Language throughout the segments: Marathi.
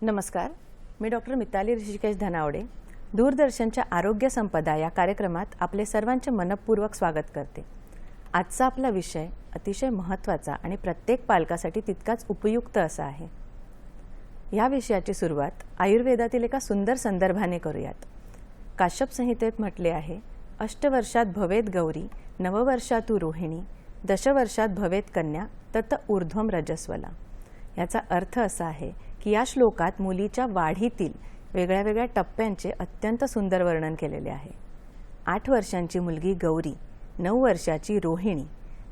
नमस्कार, मी डॉक्टर मिताली ऋषिकेश धनावडे दूरदर्शनच्या आरोग्य संपदा या कार्यक्रमात आपले सर्वांचे मनपूर्वक स्वागत करते। आजचा आपला विषय अतिशय महत्त्वाचा आणि प्रत्येक पालकासाठी तितकाच उपयुक्त असा आहे। या विषयाची सुरुवात आयुर्वेदातील एका सुंदर संदर्भाने करूयात। काश्यप संहितेत म्हटले आहे, अष्टवर्षात भवेत गौरी, नववर्षातु रोहिणी, दशवर्षात भवेत कन्या, तत ऊर्ध्वम रजस्वला। याचा अर्थ असा आहे की या श्लोकात मुलीच्या वाढीतील वेगळ्या वेगळ्या टप्प्यांचे अत्यंत सुंदर वर्णन केलेले आहे। 8 वर्षांची मुलगी गौरी, 9 वर्षाची रोहिणी,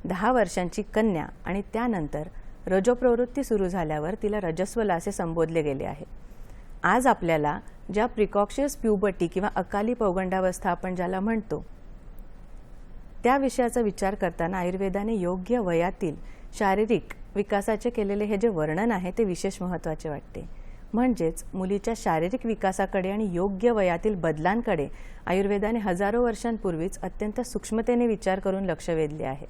10 वर्षांची कन्या आणि त्यानंतर रजोप्रवृत्ती सुरू झाल्यावर तिला रजस्वला असे संबोधले गेले आहे। आज आपल्याला ज्या प्रिकॉक्शियस प्युबर्टी किंवा अकाली पौगंडावस्था आपण ज्याला म्हणतो त्या विषयाचा विचार करताना आयुर्वेदाने योग्य वयातील शारीरिक विकासाचे केलेले हे जे वर्णन आहे ते विशेष महत्त्वाचे वाटते। म्हणजेच मुलीच्या शारीरिक विकासाकडे आणि योग्य वयातील बदलांकडे आयुर्वेदाने हजारो वर्षांपूर्वीच अत्यंत सूक्ष्मतेने विचार करून लक्ष वेधले आहे।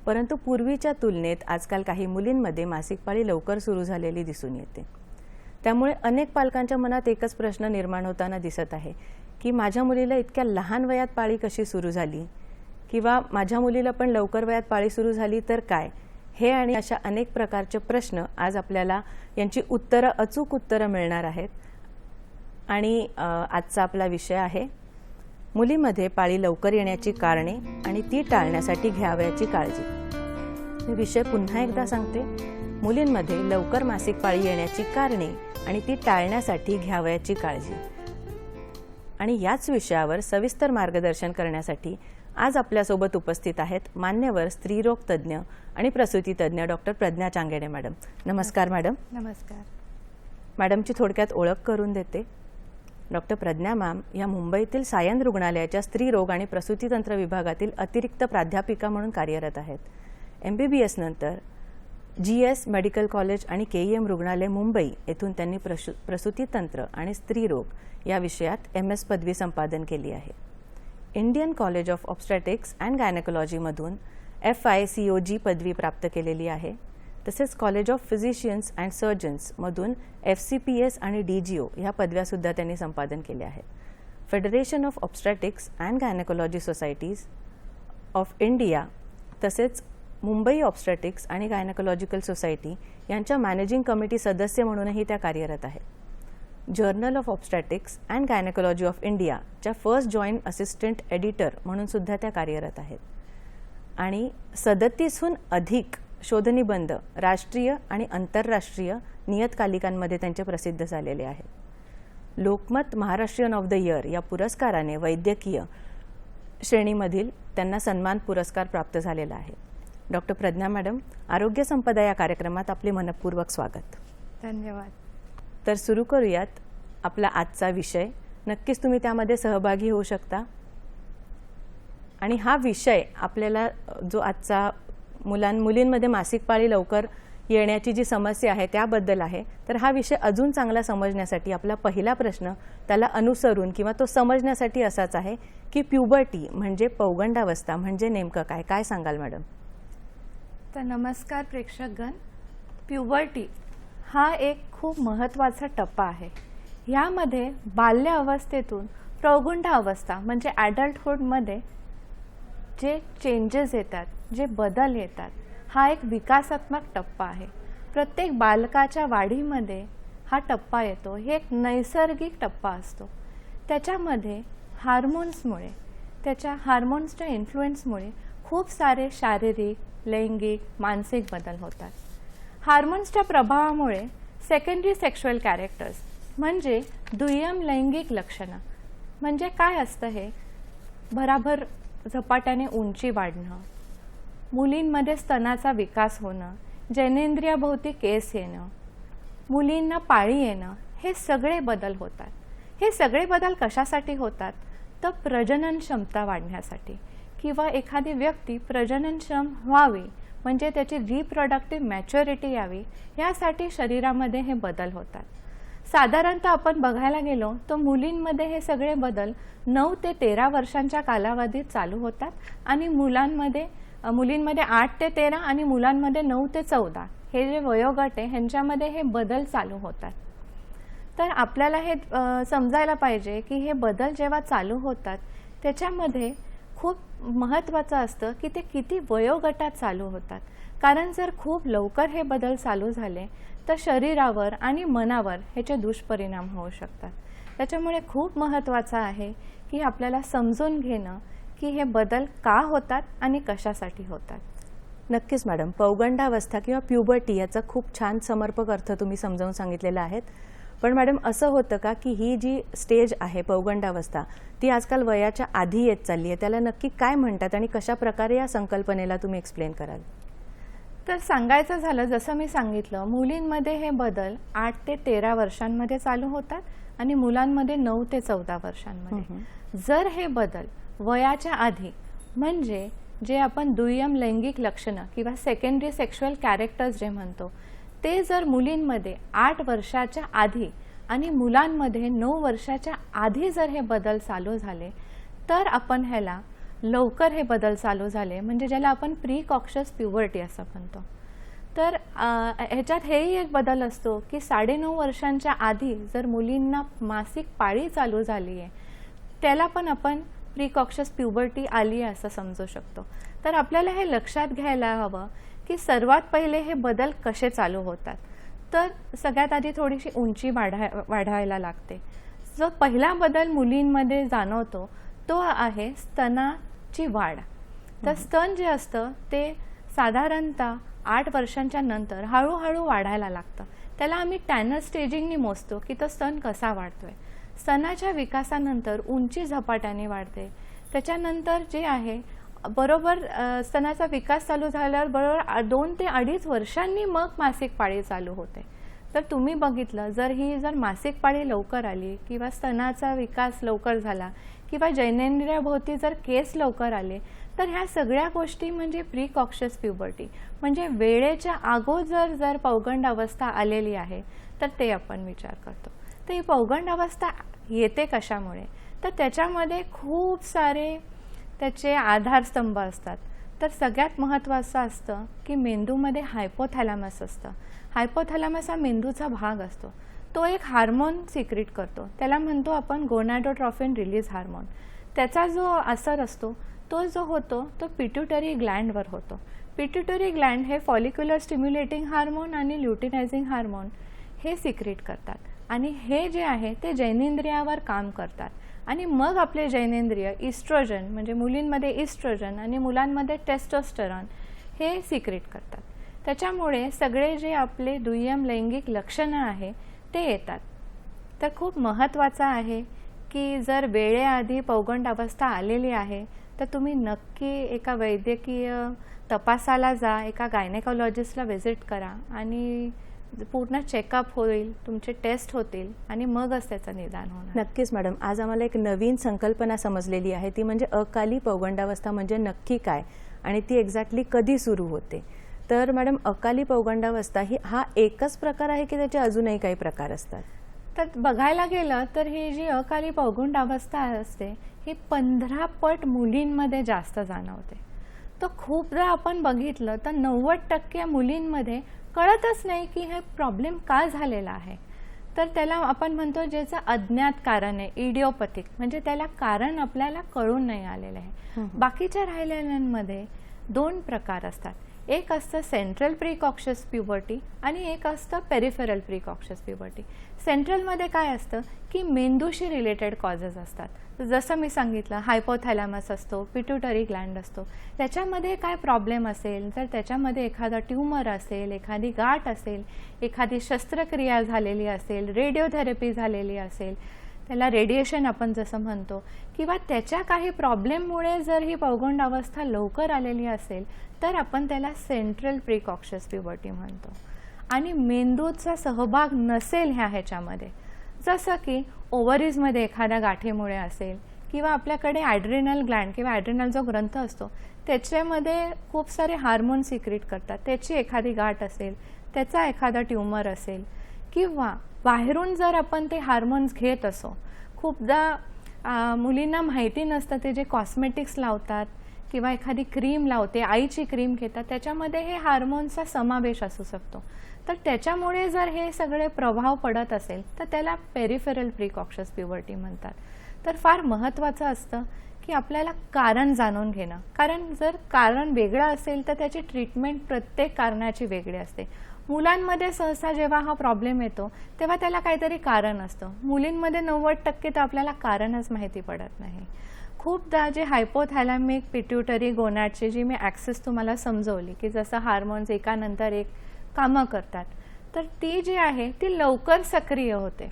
परंतु पूर्वीच्या तुलनेत आजकाल काही मुलींमध्ये मासिक पाळी लवकर सुरू झालेली दिसून येते। त्यामुळे अनेक पालकांच्या मनात एकच प्रश्न निर्माण होताना दिसत आहे की माझ्या मुलीला इतक्या लहान वयात पाळी कशी सुरू झाली, किंवा माझ्या मुलीला पण लवकर वयात पाळी सुरू झाली तर काय, हे आणि अशा अनेक प्रकारचे प्रश्न आज आपल्याला यांची अचूक उत्तरं मिळणार आहेत। आणि आजचा आपला विषय आहे मुलीमध्ये पाळी लवकर येण्याची कारणे आणि ती टाळण्यासाठी घ्यावयाची काळजी। हे विषय पुन्हा एकदा सांगते, मुलींमध्ये लवकर मासिक पाळी येण्याची कारणे आणि ती टाळण्यासाठी घ्यावयाची काळजी। आणि याच विषयावर सविस्तर मार्गदर्शन करण्यासाठी आज आपल्यासोबत उपस्थित आहेत मान्यवर स्त्रीरोग तज्ज्ञ आणि प्रसूती तज्ज्ञ डॉक्टर प्रज्ञा चांगेडे मॅडम। नमस्कार मॅडम। नमस्कार मॅडमची थोडक्यात ओळख करून देते। डॉक्टर प्रज्ञा मॅम या मुंबईतील सायन रुग्णालयाच्या स्त्रीरोग आणि प्रसूती तंत्र विभागातील अतिरिक्त प्राध्यापिका म्हणून कार्यरत आहेत। MBBS नंतर GS मेडिकल कॉलेज आणि KEM रुग्णालय मुंबई येथून त्यांनी प्रसूती तंत्र आणि स्त्रीरोग या विषयात MS पदवी संपादन केली आहे। Indian college of obstetrics and गायनेकोलॉजीमधून FICOG पदवी प्राप्त केलेली आहे। तसेच कॉलेज ऑफ फिजिशियन्स अँड सर्जन्समधून FCPS आणि DGO ह्या पदव्यासुद्धा त्यांनी संपादन केल्या आहेत। Federation of obstetrics and gynaecology societies of India तसेच मुंबई ऑब्स्टेट्रिक्स आणि गायनेकोलॉजिकल सोसायटी यांच्या मॅनेजिंग कमिटी सदस्य म्हणूनही त्या कार्यरत आहेत। Journal of obstetrics and gynaecology of इंडियाच्या फर्स्ट जॉईंट असिस्टंट एडिटर म्हणून सुद्धा त्या कार्यरत आहेत। आणि 37हून अधिक शोधनिबंध राष्ट्रीय आणि आंतरराष्ट्रीय नियतकालिकांमध्ये त्यांचे प्रसिद्ध झालेले आहेत। Lokmat Maharashtrian of the year या पुरस्काराने वैद्यकीय श्रेणीमधील त्यांना सन्मान पुरस्कार प्राप्त झालेला आहे। डॉक्टर प्रज्ञा मॅडम, आरोग्य संपदा या कार्यक्रमात आपले मनपूर्वक स्वागत। धन्यवाद। तर सुरू करूयात आपला आजचा विषय। नक्कीच तुम्ही त्यामध्ये सहभागी होऊ शकता। आणि हा विषय आपल्याला जो आजचा मुलींमध्ये मासिक पाळी लवकर येण्याची जी समस्या आहे त्याबद्दल आहे, तर हा विषय अजून चांगला समजण्यासाठी आपला पहिला प्रश्न त्याला अनुसरून किंवा तो समजण्यासाठी असाच आहे की प्युबर्टी म्हणजे पौगंडावस्था म्हणजे नेमकं काय, काय सांगाल मॅडम? तर नमस्कार प्रेक्षकगण। प्युबर्टी हा एक खूप महत्त्वाचा टप्पा आहे। यामध्ये बाल्य अवस्थेतून प्रौगुंड अवस्था म्हणजे ॲडल्टहुडमध्ये जे चेंजेस येतात, जे बदल येतात, हा एक विकासात्मक टप्पा आहे। प्रत्येक बालकाच्या वाढीमध्ये हा टप्पा येतो। हे एक नैसर्गिक टप्पा असतो। त्याच्यामध्ये हार्मोन्सच्या इन्फ्लुएन्समुळे खूप सारे शारीरिक, लैंगिक, मानसिक बदल होतात. हार्मोन्सच्या प्रभावामुळे सेकंडरी सेक्शुअल कॅरेक्टर्स म्हणजे दुय्यम लैंगिक लक्षणं म्हणजे काय असतं हे? भराभर झपाट्याने उंची वाढणं, मुलींमध्ये स्तनाचा विकास होणं, जननेंद्रियाभोवती केस येणं, मुलींना पाळी येणं, हे सगळे बदल होतात. हे सगळे बदल कशासाठी होतात? तर प्रजनन क्षमता वाढण्यासाठी किंवा एखादी व्यक्ती प्रजननक्षम व्हावी म्हणजे त्याची रिप्रोडक्टिव्ह मॅच्युरिटी यावी यासाठी शरीरामध्ये हे बदल होतात. साधारणतः आपण बघायला गेलो तर मुलींमध्ये हे सगळे बदल 9 ते 13 वर्षांच्या कालावधीत चालू होतात आणि मुलींमध्ये 8 ते 13 आणि मुलांमध्ये 9 ते 14 हे जे वयोगट आहे ह्यांच्यामध्ये हे बदल चालू होतात. तर आपल्याला हे समजायला पाहिजे की हे बदल जेव्हा चालू होतात त्याच्यामध्ये खूप महत्त्वाचं असतं की ते किती वयोगटात चालू होतात. कारण जर खूप लवकर हे बदल चालू झाले तर शरीरावर आणि मनावर ह्याचे दुष्परिणाम होऊ शकतात. त्याच्यामुळे खूप महत्त्वाचं आहे की आपल्याला समजून घेणं की हे बदल का होतात आणि कशासाठी होतात. नक्कीच मॅडम, पौगंडावस्था किंवा प्युबर्टी याचा खूप छान समर्पक अर्थ तुम्ही समजावून सांगितलेला आहे. पण मॅडम असं होतं का की ही जी स्टेज आहे पौगंडावस्था ती आजकाल वयाच्या आधी येत चालली आहे, त्याला नक्की काय म्हणतात आणि कशा प्रकारे या संकल्पनेला तुम्ही एक्सप्लेन कराल? तर सांगायचं झालं जसं मी सांगितलं, मुलींमध्ये हे बदल 8 ते 13 वर्षांमध्ये चालू होतात आणि मुलांमध्ये 9 ते 14 वर्षांमध्ये. जर हे बदल वयाच्या आधी म्हणजे जे आपण दुय्यम लैंगिक लक्षणं किंवा सेकंडरी सेक्शुअल कॅरेक्टर्स जे म्हणतो ते जर मुलींमध्ये 8 वर्षाच्या आधी आणि मुलांमध्ये 9 वर्षाच्या आधी जर हे बदल चालू झाले तर आपण ह्याला लवकर हे बदल चालू झाले म्हणजे ज्याला आपण प्रीकॉक्शियस प्युबर्टी असं म्हणतो. तर ह्याच्यात हेही एक बदल असतो की 9.5 वर्षांच्या आधी जर मुलींना मासिक पाळी चालू झाली आहे त्याला पण आपण प्रीकॉक्शियस प्युबर्टी आली आहे असं समजू शकतो. तर आपल्याला हे लक्षात घ्यायला हवं की सर्वात पहिले हे बदल कसे चालू होतात. तर सगळ्यात आधी थोडीशी उंची वाढायला लागते. जो पहिला बदल मुलींमध्ये जाणवतो तो आहे स्तनाची वाढ. तर स्तन जे असतं ते साधारणतः 8 वर्षांच्या नंतर हळूहळू वाढायला लागतं. त्याला आम्ही टॅनर स्टेजिंगनी मोजतो की तो स्तन कसा वाढतोय. स्तनाच्या विकासानंतर उंची झपाट्याने वाढते. त्याच्यानंतर जे आहे बरोबर स्तनाचा विकास चालू झाल्यावर बरोबर 2 ते 2.5 वर्षांनी मग मासिक पाळी चालू होते. तर तुम्ही बघितलं जर मासिक पाळी लवकर आली किंवा स्तनाचा विकास लवकर झाला किंवा जननेंद्रियाभोवती जर केस लवकर आले तर ह्या सगळ्या गोष्टी म्हणजे प्रीकॉक्शियस प्युबर्टी म्हणजे वेळेच्या अगोदर जर पौगंडावस्था आलेली आहे तर ते आपण विचार करतो. तर ही पौगंडावस्था येते कशामुळे? तर त्याच्यामध्ये खूप सारे त्याचे आधारस्तंभ असतात. तर सगळ्यात महत्त्वाचं असतं की मेंदूमध्ये हायपोथॅलॅमस असतं. हायपोथॅलॅमस हा मेंदूचा भाग असतो. तो एक हार्मोन सिक्रीट करतो, त्याला म्हणतो आपण गोनाडोट्रॉफिन रिलीज हार्मोन. त्याचा जो असर असतो तो जो होतो तो पिट्युटरी ग्लँडवर होतो. पिट्युटरी ग्लँड हे फॉलिक्युलर स्टिम्युलेटिंग हार्मोन आणि ल्युटिनायझिंग हार्मोन हे सिक्रीट करतात आणि हे जे आहे ते जननेंद्रियावर काम करतात आणि मग आपले जननेंद्रिय इस्ट्रोजन म्हणजे मुलींमध्ये इस्ट्रोजन आणि मुलांमध्ये टेस्टोस्टेरॉन हे सिक्रीट करतात. त्याच्यामुळे सगळे जे आपले दुय्यम लैंगिक लक्षणं आहे ते येतात. तर खूप महत्त्वाचं आहे की जर वेळेआधी पौगंडावस्था आलेली आहे तर तुम्ही नक्की एका वैद्यकीय तपासाला जा, एका गायनेकॉलॉजिस्टला व्हिजिट करा आणि पूर्ण चेकअप होईल, तुमचे टेस्ट होतील आणि मगच त्याचं निदान होणार. नक्कीच मॅडम, आज आम्हाला एक नवीन संकल्पना समजलेली आहे ती म्हणजे अकाली पौगंडावस्था म्हणजे नक्की काय आणि ती एक्झॅक्टली कधी सुरू होते. तर मॅडम अकाली पौगंडावस्था हा एकच प्रकार आहे की त्याचे अजूनही काही प्रकार असतात? तर बघायला गेलं तर ही जी अकाली पौगंडावस्था असते ही 15 पट मुलींमध्ये जास्त जाणवते. तर खूपदा आपण बघितलं तर 90% मुलींमध्ये कळतच नाही की हे प्रॉब्लेम का झालेला आहे. तर त्याला आपण म्हणतो ज्याचं अज्ञात कारण आहे, इडिओपॅथिक म्हणजे त्याला कारण आपल्याला कळून नाही आलेलं आहे. बाकीच्या राहिलेल्यांमध्ये 2 प्रकार असतात. एक असतं सेंट्रल प्रीकॉक्शियस प्युबर्टी आणि एक असतं पेरिफेरल प्रीकॉक्शियस प्युबर्टी. सेंट्रलमध्ये काय असतं की मेंदूशी रिलेटेड कॉजेस असतात. जसं मी सांगितलं, हायपोथॅलॅमस असतो, पिट्युटरी ग्लँड असतो. त्याच्यामध्ये काय प्रॉब्लेम असेल, जर त्याच्यामध्ये एखादा ट्यूमर असेल, एखादी गाठ असेल, एखादी शस्त्रक्रिया झालेली असेल, रेडिओथेरपी झालेली असेल, त्याला रेडिएशन आपण जसं म्हणतो, किंवा त्याच्या काही प्रॉब्लेममुळे जर ही पौगंडावस्था लवकर आलेली असेल तर आपण त्याला सेंट्रल प्रीकॉक्शियस प्युबर्टी म्हणतो. आणि मेंदूचा सहभाग नसेल ह्याच्यामध्ये, जसं की ओव्हरीजमध्ये एखाद्या गाठीमुळे असेल, किंवा आपल्याकडे ॲड्रिनल ग्लँड किंवा ॲड्रिनल जो ग्रंथ असतो त्याच्यामध्ये खूप सारे हार्मोन सिक्रीट करतात, त्याची एखादी गाठ असेल, त्याचा एखादा ट्यूमर असेल, किंवा बाहेरून जर आपण ते हार्मोन्स घेत असो. खूपदा मुलींना माहिती नसतं ते जे कॉस्मेटिक्स लावतात किंवा एखादी क्रीम लावते, आईची क्रीम घेतात, त्याच्यामध्ये हे हार्मोन्सचा समावेश असू शकतो. तर त्याच्यामुळे जर हे सगळे प्रभाव पडत असेल तर त्याला पेरिफेरल प्रीकॉक्शियस प्युबर्टी म्हणतात. तर फार महत्त्वाचं असतं की आपल्याला कारण जाणून घेणं, कारण जर कारण वेगळं असेल तर त्याची ट्रीटमेंट प्रत्येक कारणाची वेगळी असते. मुलांमध्ये सहसा जेव्हा हा प्रॉब्लेम येतो तेव्हा त्याला काहीतरी कारण असतं. मुलींमध्ये 90% तर आपल्याला कारणच माहिती पडत नाही. खूपदा जे हायपोथॅलॅमिक पिट्युटरी गोनॅडची जी मी ॲक्सेस तुम्हाला समजवली की जसं हार्मोन्स एकानंतर एक कामं करतात, तर ती जी आहे ती लवकर सक्रिय होते.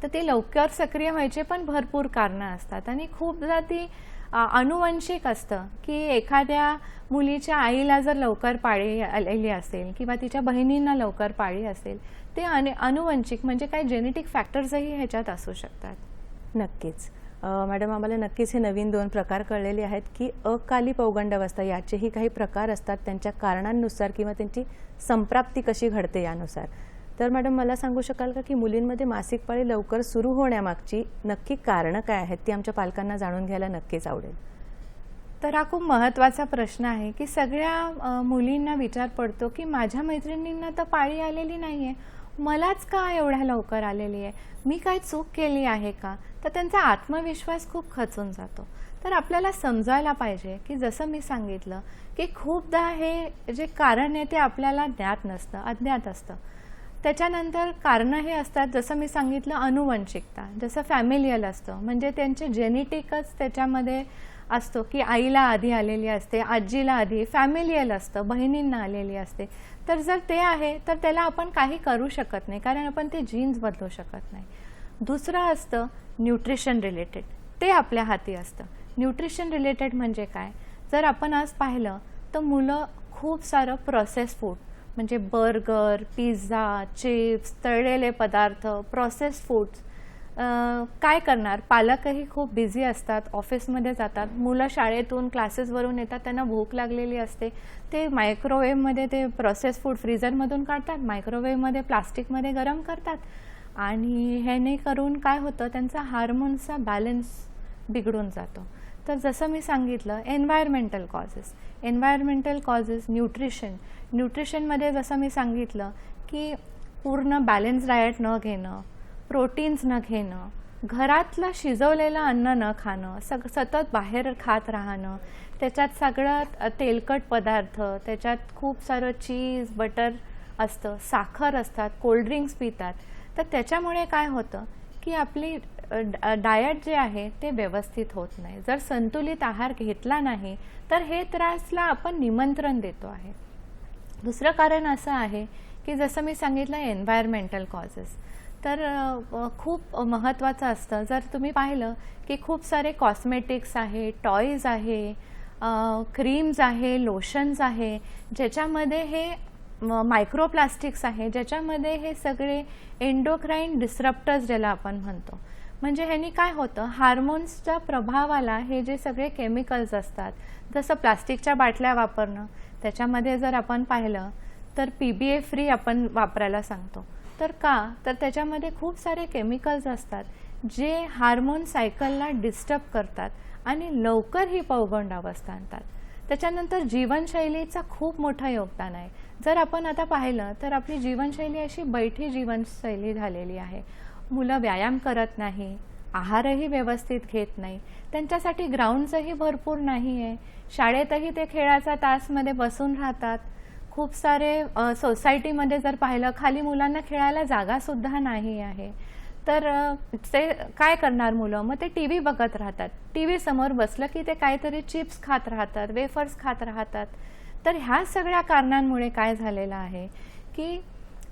तर ती लवकर सक्रिय व्हायचे पण भरपूर कारणं असतात आणि खूपदा ती अनुवंशिक असतं की एखाद्या मुलीच्या आईला जर लवकर पाळी आलेली असेल किंवा तिच्या बहिणींना लवकर पाळी असेल, ते अनुवंशिक म्हणजे काही जेनेटिक फॅक्टर्सही ह्याच्यात असू शकतात. नक्कीच मॅडम, आम्हाला नक्कीच हे नवीन 2 प्रकार कळलेले आहेत की अकाली पौगंडावस्था याचेही काही प्रकार असतात त्यांच्या कारणांनुसार किंवा त्यांची संप्राप्ती कशी घडते यानुसार. तर मॅडम, मला सांगू शकाल का की मुलींमध्ये मासिक पाळी लवकर सुरू होण्यामागची नक्की कारणं काय आहेत, ती आमच्या पालकांना जाणून घ्यायला नक्कीच आवडेल. तर हा खूप महत्त्वाचा प्रश्न आहे की सगळ्या मुलींना विचार पडतो की माझ्या मैत्रिणींना तर पाळी आलेली नाही आहे, मलाच का एवढ्या लवकर आलेली आहे, मी काय चूक केली आहे का. तर त्यांचा आत्मविश्वास खूप खचून जातो. तर आपल्याला समजायला पाहिजे की जसं मी सांगितलं की खूपदा हे जे कारण आहे ते आपल्याला ज्ञात नसतं, अज्ञात असतं. त्याच्यानंतर कारणं हे असतात जसं मी सांगितलं अनुवंशिकता, जसं फॅमिलियल असतं, म्हणजे त्यांचे जेनेटिकच त्याच्यामध्ये असतो की आईला आधी आलेली असते, आजीला आधी, फॅमिलियल असतं, बहिणींना आलेली असते. तर जर ते आहे तर त्याला आपण काही करू शकत नाही, कारण आपण ते जीन्स बदलू शकत नाही. दुसरं असतं न्यूट्रिशन रिलेटेड, ते आपल्या हाती असतं. न्यूट्रिशन रिलेटेड म्हणजे काय, जर आपण आज पाहिलं तर मुलं खूप सारं प्रोसेस फूड म्हणजे बर्गर, पिझ्झा, चिप्स, तळलेले पदार्थ, प्रोसेस फूड्स काय करणार. पालकही खूप बिझी असतात, ऑफिसमध्ये जातात, मुलं शाळेतून क्लासेसवरून येतात, त्यांना भूक लागलेली असते, ते मायक्रोवेव्हमध्ये ते प्रोसेस फूड फ्रीझरमधून काढतात, मायक्रोवेव्हमध्ये प्लास्टिकमध्ये गरम करतात आणि ह्याने करून काय होतं, त्यांचा हार्मोन्सचा बॅलन्स बिघडून जातो. तर जसं मी सांगितलं एन्व्हायरमेंटल कॉजेस, न्यूट्रिशनमध्ये जसं मी सांगितलं की पूर्ण बॅलन्स डाएट न घेणं, प्रोटीन्स न घेणं, घरातलं शिजवलेलं अन्न न खाणं, सतत बाहेर खात राहणं, त्याच्यात सगळं तेलकट पदार्थ, त्याच्यात खूप सारं चीज, बटर असतं, साखर असतात, कोल्ड्रिंक्स पितात. तर त्याच्यामुळे काय होतं की आपली डाएट जे आहे ते व्यवस्थित होत नाही. जर संतुलित आहार घेतला नाही तर हे त्रासला आपण निमंत्रण देतो आहे. दुसरं कारण असं आहे की जसं मी सांगितलं एन्व्हायरमेंटल कॉजेस, तर खूप महत्त्वाचं असतं. जर तुम्ही पाहिलं की खूप सारे कॉस्मेटिक्स आहे, टॉयज आहे, क्रीम्स आहे, लोशन्स आहे, ज्याच्यामध्ये हे मायक्रोप्लास्टिक्स आहे, ज्याच्यामध्ये हे सगळे एंडोक्राईन डिस्रप्टर्स ज्याला आपण म्हणतो. म्हणजे ह्यानी काय होतं, हार्मोन्सच्या प्रभावाला हे जे सगळे केमिकल्स असतात, जसं प्लास्टिकच्या बाटल्या वापरणं, त्याच्यामध्ये जर आपण पाहिलं तर PBA फ्री आपण वापरायला सांगतो. तर का, तर त्याच्यामध्ये खूप सारे केमिकल्स असतात जे हार्मोन सायकलला डिस्टर्ब करतात आणि लवकर ही पौगंडावस्था आणतात. त्याच्यानंतर जीवनशैलीचं खूप मोठं योगदान आहे. जर आपण आता पाहिलं तर आपली जीवनशैली अशी बैठी जीवनशैली झालेली आहे. मुलं व्यायाम करत नाही, आहारही व्यवस्थित घेत नाही, त्यांच्यासाठी ग्राउंड्सही भरपूर नाही आहे, शाळेतही ते खेळाच्या तासमध्ये बसून राहतात. खूप सारे सोसायटीमध्ये जर पाहिलं खाली मुलांना खेळायला जागासुद्धा नाही आहे. तर ते काय करणार मुलं? मग ते टी व्ही बघत राहतात. टी व्ही समोर बसलं की ते काहीतरी चिप्स खात राहतात, वेफर्स खात राहतात. तर ह्या सगळ्या कारणांमुळे काय झालेलं आहे की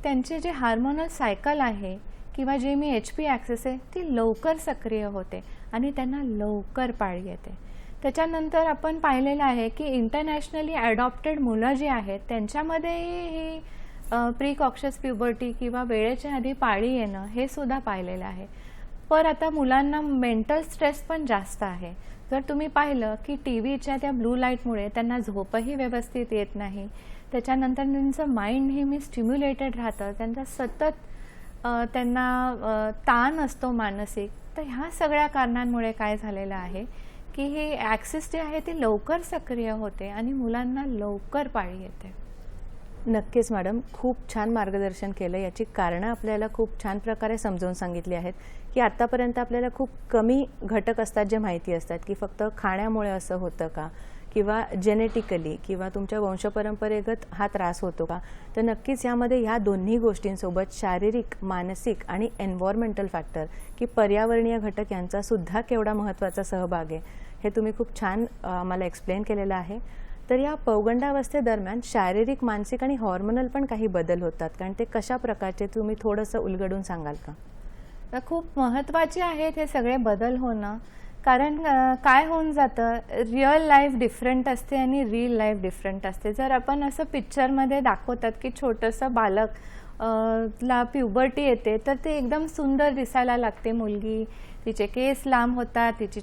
त्यांचे जे हार्मोनल सायकल आहे किंवा जे मी HP ॲक्सेस आहे ती लवकर सक्रिय होते आणि त्यांना लवकर पाळी येते. त्याच्यानंतर आपण पाहिलेलं आहे की इंटरनॅशनली ॲडॉप्टेड मुलं जी आहेत त्यांच्यामध्येही ही प्रीकॉक्शियस प्युबर्टी किंवा वेळेच्या आधी पाळी येणं हे सुद्धा पाहिलेलं आहे. पण आता मुलांना मेंटल स्ट्रेस पण जास्त आहे. जर तुम्ही पाहिलं की टी व्हीच्या त्या ब्लू लाईटमुळे त्यांना झोपही व्यवस्थित येत नाही, त्याच्यानंतर त्यांचं माइंड नेहमी स्टिम्युलेटेड राहतं, त्यांचा सतत त्यांना ताण असतो मानसिक. तर ह्या सगळ्या कारणांमुळे काय झालेलं आहे की ही ॲक्सिस जी आहे ती लवकर सक्रिय होते आणि मुलांना लवकर पाळी येते. नक्कीच मॅडम, खूप छान मार्गदर्शन केलं. याची कारणं आपल्याला खूप छान प्रकारे समजावून सांगितली आहेत की आत्तापर्यंत आपल्याला खूप कमी घटक असतात जे माहिती असतात की फक्त खाण्यामुळे असं होतं का किंवा जेनेटिकली किंवा तुमच्या वंशपरंपरेगत हा त्रास होतो का. तर नक्कीच यामध्ये ह्या दोन्ही गोष्टींसोबत शारीरिक, मानसिक आणि एन्व्हायरमेंटल फॅक्टर की पर्यावरणीय घटक यांचासुद्धा केवढा महत्त्वाचा सहभाग आहे हे तुम्ही खूप छान आम्हाला एक्सप्लेन केलेलं आहे. तर या पौगंडावस्थेदरम्यान शारीरिक, मानसिक आणि हॉर्मोनल पण काही बदल होतात, कारण ते कशा प्रकारचे तुम्ही थोडंसं उलगडून सांगाल का? तर खूप महत्त्वाचे आहेत हे सगळे बदल होणं. कारण काय होऊन जातं, रिअल लाईफ डिफरंट असते आणि रिअल लाईफ डिफरंट असते. जर आपण असं पिक्चरमध्ये दाखवतात की छोटंसं बालक ला प्युबर्टी येते तर ते एकदम सुंदर दिसायला लागते मुलगी, तिचे केस लांब होतात, तिची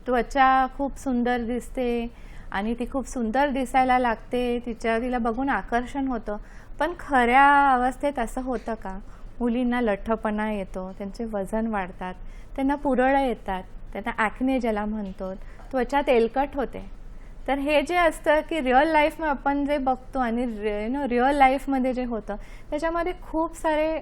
त्वचा खूप सुंदर दिसते आणि ती खूप सुंदर दिसायला लागते, तिला बघून आकर्षण होतं. पण खऱ्या अवस्थेत असं होतं का? मुलींना लठ्ठपणा येतो, त्यांचे वजन वाढतात, त्यांना पुरळं येतात, त्यांना ॲक्ने ज्याला म्हणतो, त्वचा तेलकट होते. तर हे जे असतं की रिअल लाईफ आपण जे बघतो आणि रिअल लाईफमध्ये जे होतं त्याच्यामध्ये खूप सारे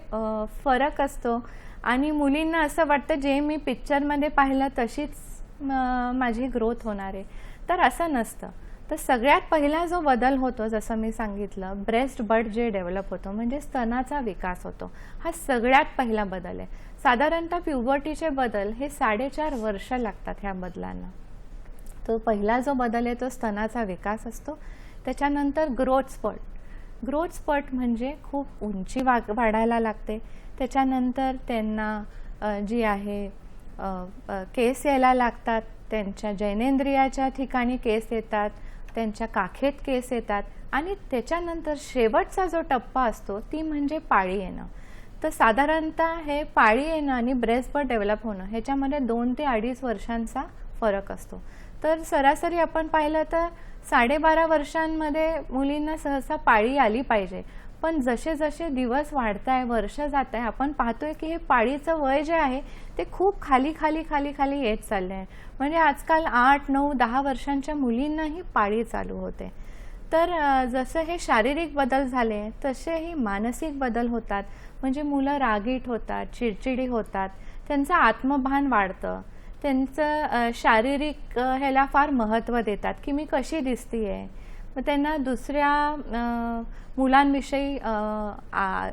फरक असतो आणि मुलींना असं वाटतं जे मी पिक्चरमध्ये पाहिलं तशीच माझी ग्रोथ होणार आहे. तर असं नसतं. तर सगळ्यात पहिला जो बदल होतो, जसं मी सांगितलं, ब्रेस्ट बड जे डेव्हलप होतो म्हणजे स्तनाचा विकास होतो, हा सगळ्यात पहिला बदल आहे. साधारणतः प्युबर्टीचे बदल हे 4.5 वर्ष लागतात ह्या बदलांना. तो पहिला जो बदल आहे तो स्तनाचा विकास असतो. त्याच्यानंतर ग्रोथ स्पट म्हणजे खूप उंची वाढायला लागते. त्याच्यानंतर त्यांना जी आहे केस यायला लागतात, त्यांच्या जननेंद्रियाच्या ठिकाणी केस येतात, त्यांच्या काखेत केस येतात आणि त्याच्यानंतर शेवटचा जो टप्पा असतो ती म्हणजे पाळी येणं. तर साधारणतः हे पाळी येणं आणि ब्रेस्ट बड डेव्हलप होणं ह्याच्यामध्ये 2 ते 2.5 वर्षांचा फरक असतो. तर सरासरी आपण पाहिलं तर 12.5 वर्षांमध्ये मुलींना सहसा पाळी आली पाहिजे. पण जसे जसे दिवस वाढत आहे, वर्ष जात आहे, आपण पाहतोय की हे पाळीचं वय जे आहे ते खूप खाली खाली खाली खाली येत चालले आहे. म्हणजे आजकाल 8, 9, 10 वर्षांच्या मुलींनाही पाळी चालू होते. तर जसं हे शारीरिक बदल झाले तसेही मानसिक बदल होतात. म्हणजे मुलं रागीट होतात, चिडचिडी होतात, त्यांचं आत्मभान वाढतं, त्यांचं शारीरिक ह्याला फार महत्त्व देतात की मी कशी दिसतीये. मग त्यांना दुसऱ्या मुलांविषयी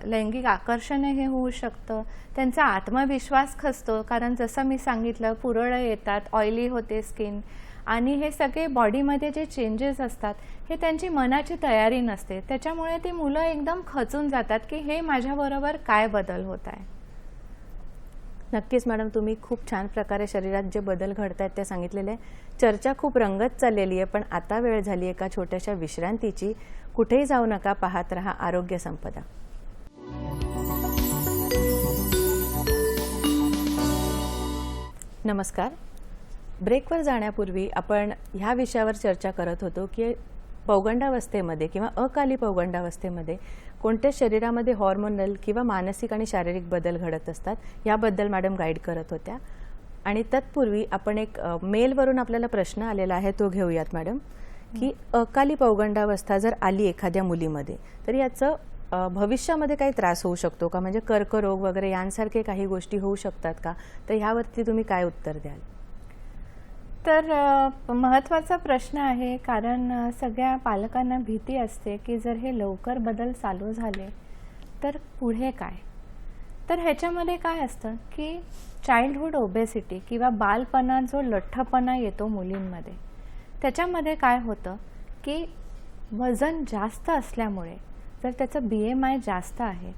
लैंगिक आकर्षण हे होऊ शकतं. त्यांचा आत्मविश्वास खचतो, कारण जसं मी सांगितलं पुरळं येतात, ऑइली होते स्किन आणि हे सगळे बॉडीमध्ये जे चेंजेस असतात हे त्यांची मनाची तयारी नसते. त्याच्यामुळे ती मुलं एकदम खचून जातात की हे माझ्याबरोबर काय बदल होत आहे. नक्कीच मॅडम, तुम्ही खूप छान प्रकारे शरीरात जे बदल घडत आहेत ते सांगितलेले आहे. चर्चा खूप रंगत चाललेली आहे, पण आता वेळ झाली एका छोट्याशा विश्रांतीची. कुठेही जाऊ नका, पाहत रहा आरोग्य संपदा. नमस्कार. ब्रेकवर जाण्यापूर्वी आपण ह्या विषयावर चर्चा करत होतो की पौगंडावस्थेमध्ये किंवा अकाली पौगंडावस्थेमध्ये कोणत्या शरीरामध्ये हॉर्मोनल किंवा मानसिक आणि शारीरिक बदल घडत असतात याबद्दल मॅडम गाईड करत होत्या. आणि तत्पूर्वी आपण एक मेलवरून आपल्याला प्रश्न आलेला आहे तो घेऊयात मॅडम. की अकाली पौगंडावस्था जर आली एखाद्या मुलीमध्ये तर याचं भविष्यामध्ये काही त्रास होऊ शकतो का? म्हणजे कर्करोग वगैरे यांसारखे काही गोष्टी होऊ शकतात का? तर ह्यावरती तुम्ही काय उत्तर द्याल? तर महत्त्वाचा प्रश्न आहे, कारण सगळ्या पालकांना भीती असते की जर हे लवकर बदल चालू झाले तर पुढे काय. तर ह्याच्यामध्ये काय असतं की चाइल्डहुड ओबेसिटी किंवा बालपणा जो लठ्ठपणा येतो मुलींमध्ये, त्याच्यामध्ये काय होतं की वजन जास्त असल्यामुळे जर त्याचं BMI जास्त आहे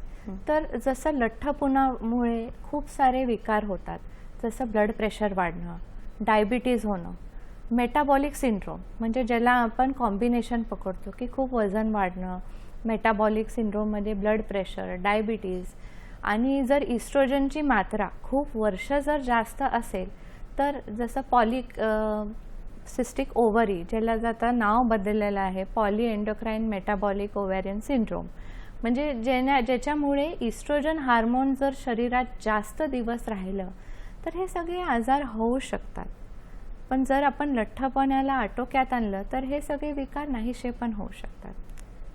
तर जसं लठ्ठपणामुळे खूप सारे विकार होतात, जसं ब्लड प्रेशर वाढणं, डायबिटीज होणं, मेटाबॉलिक सिंड्रोम म्हणजे ज्याला आपण कॉम्बिनेशन पकडतो की खूप वजन वाढणं, मेटाबॉलिक सिंड्रोममध्ये ब्लड प्रेशर, डायबिटीज, आणि जर इस्ट्रोजनची मात्रा खूप वर्ष जर जास्त असेल तर जसं पॉलिसिस्टिक ओव्हरी, ज्याला आता नाव बदललेलं आहे पॉलीएंडोक्राइन मेटाबॉलिक ओव्हॅरियन सिंड्रोम, म्हणजे ज्याच्यामुळे इस्ट्रोजन हार्मोन जर शरीरात जास्त दिवस राहिलं तर हे सगळे आजार होऊ शकतात. पण जर आपण लठ्ठपणाला आटोक्यात आणलं तर हे सगळे विकार नाहीसे पण होऊ शकतात.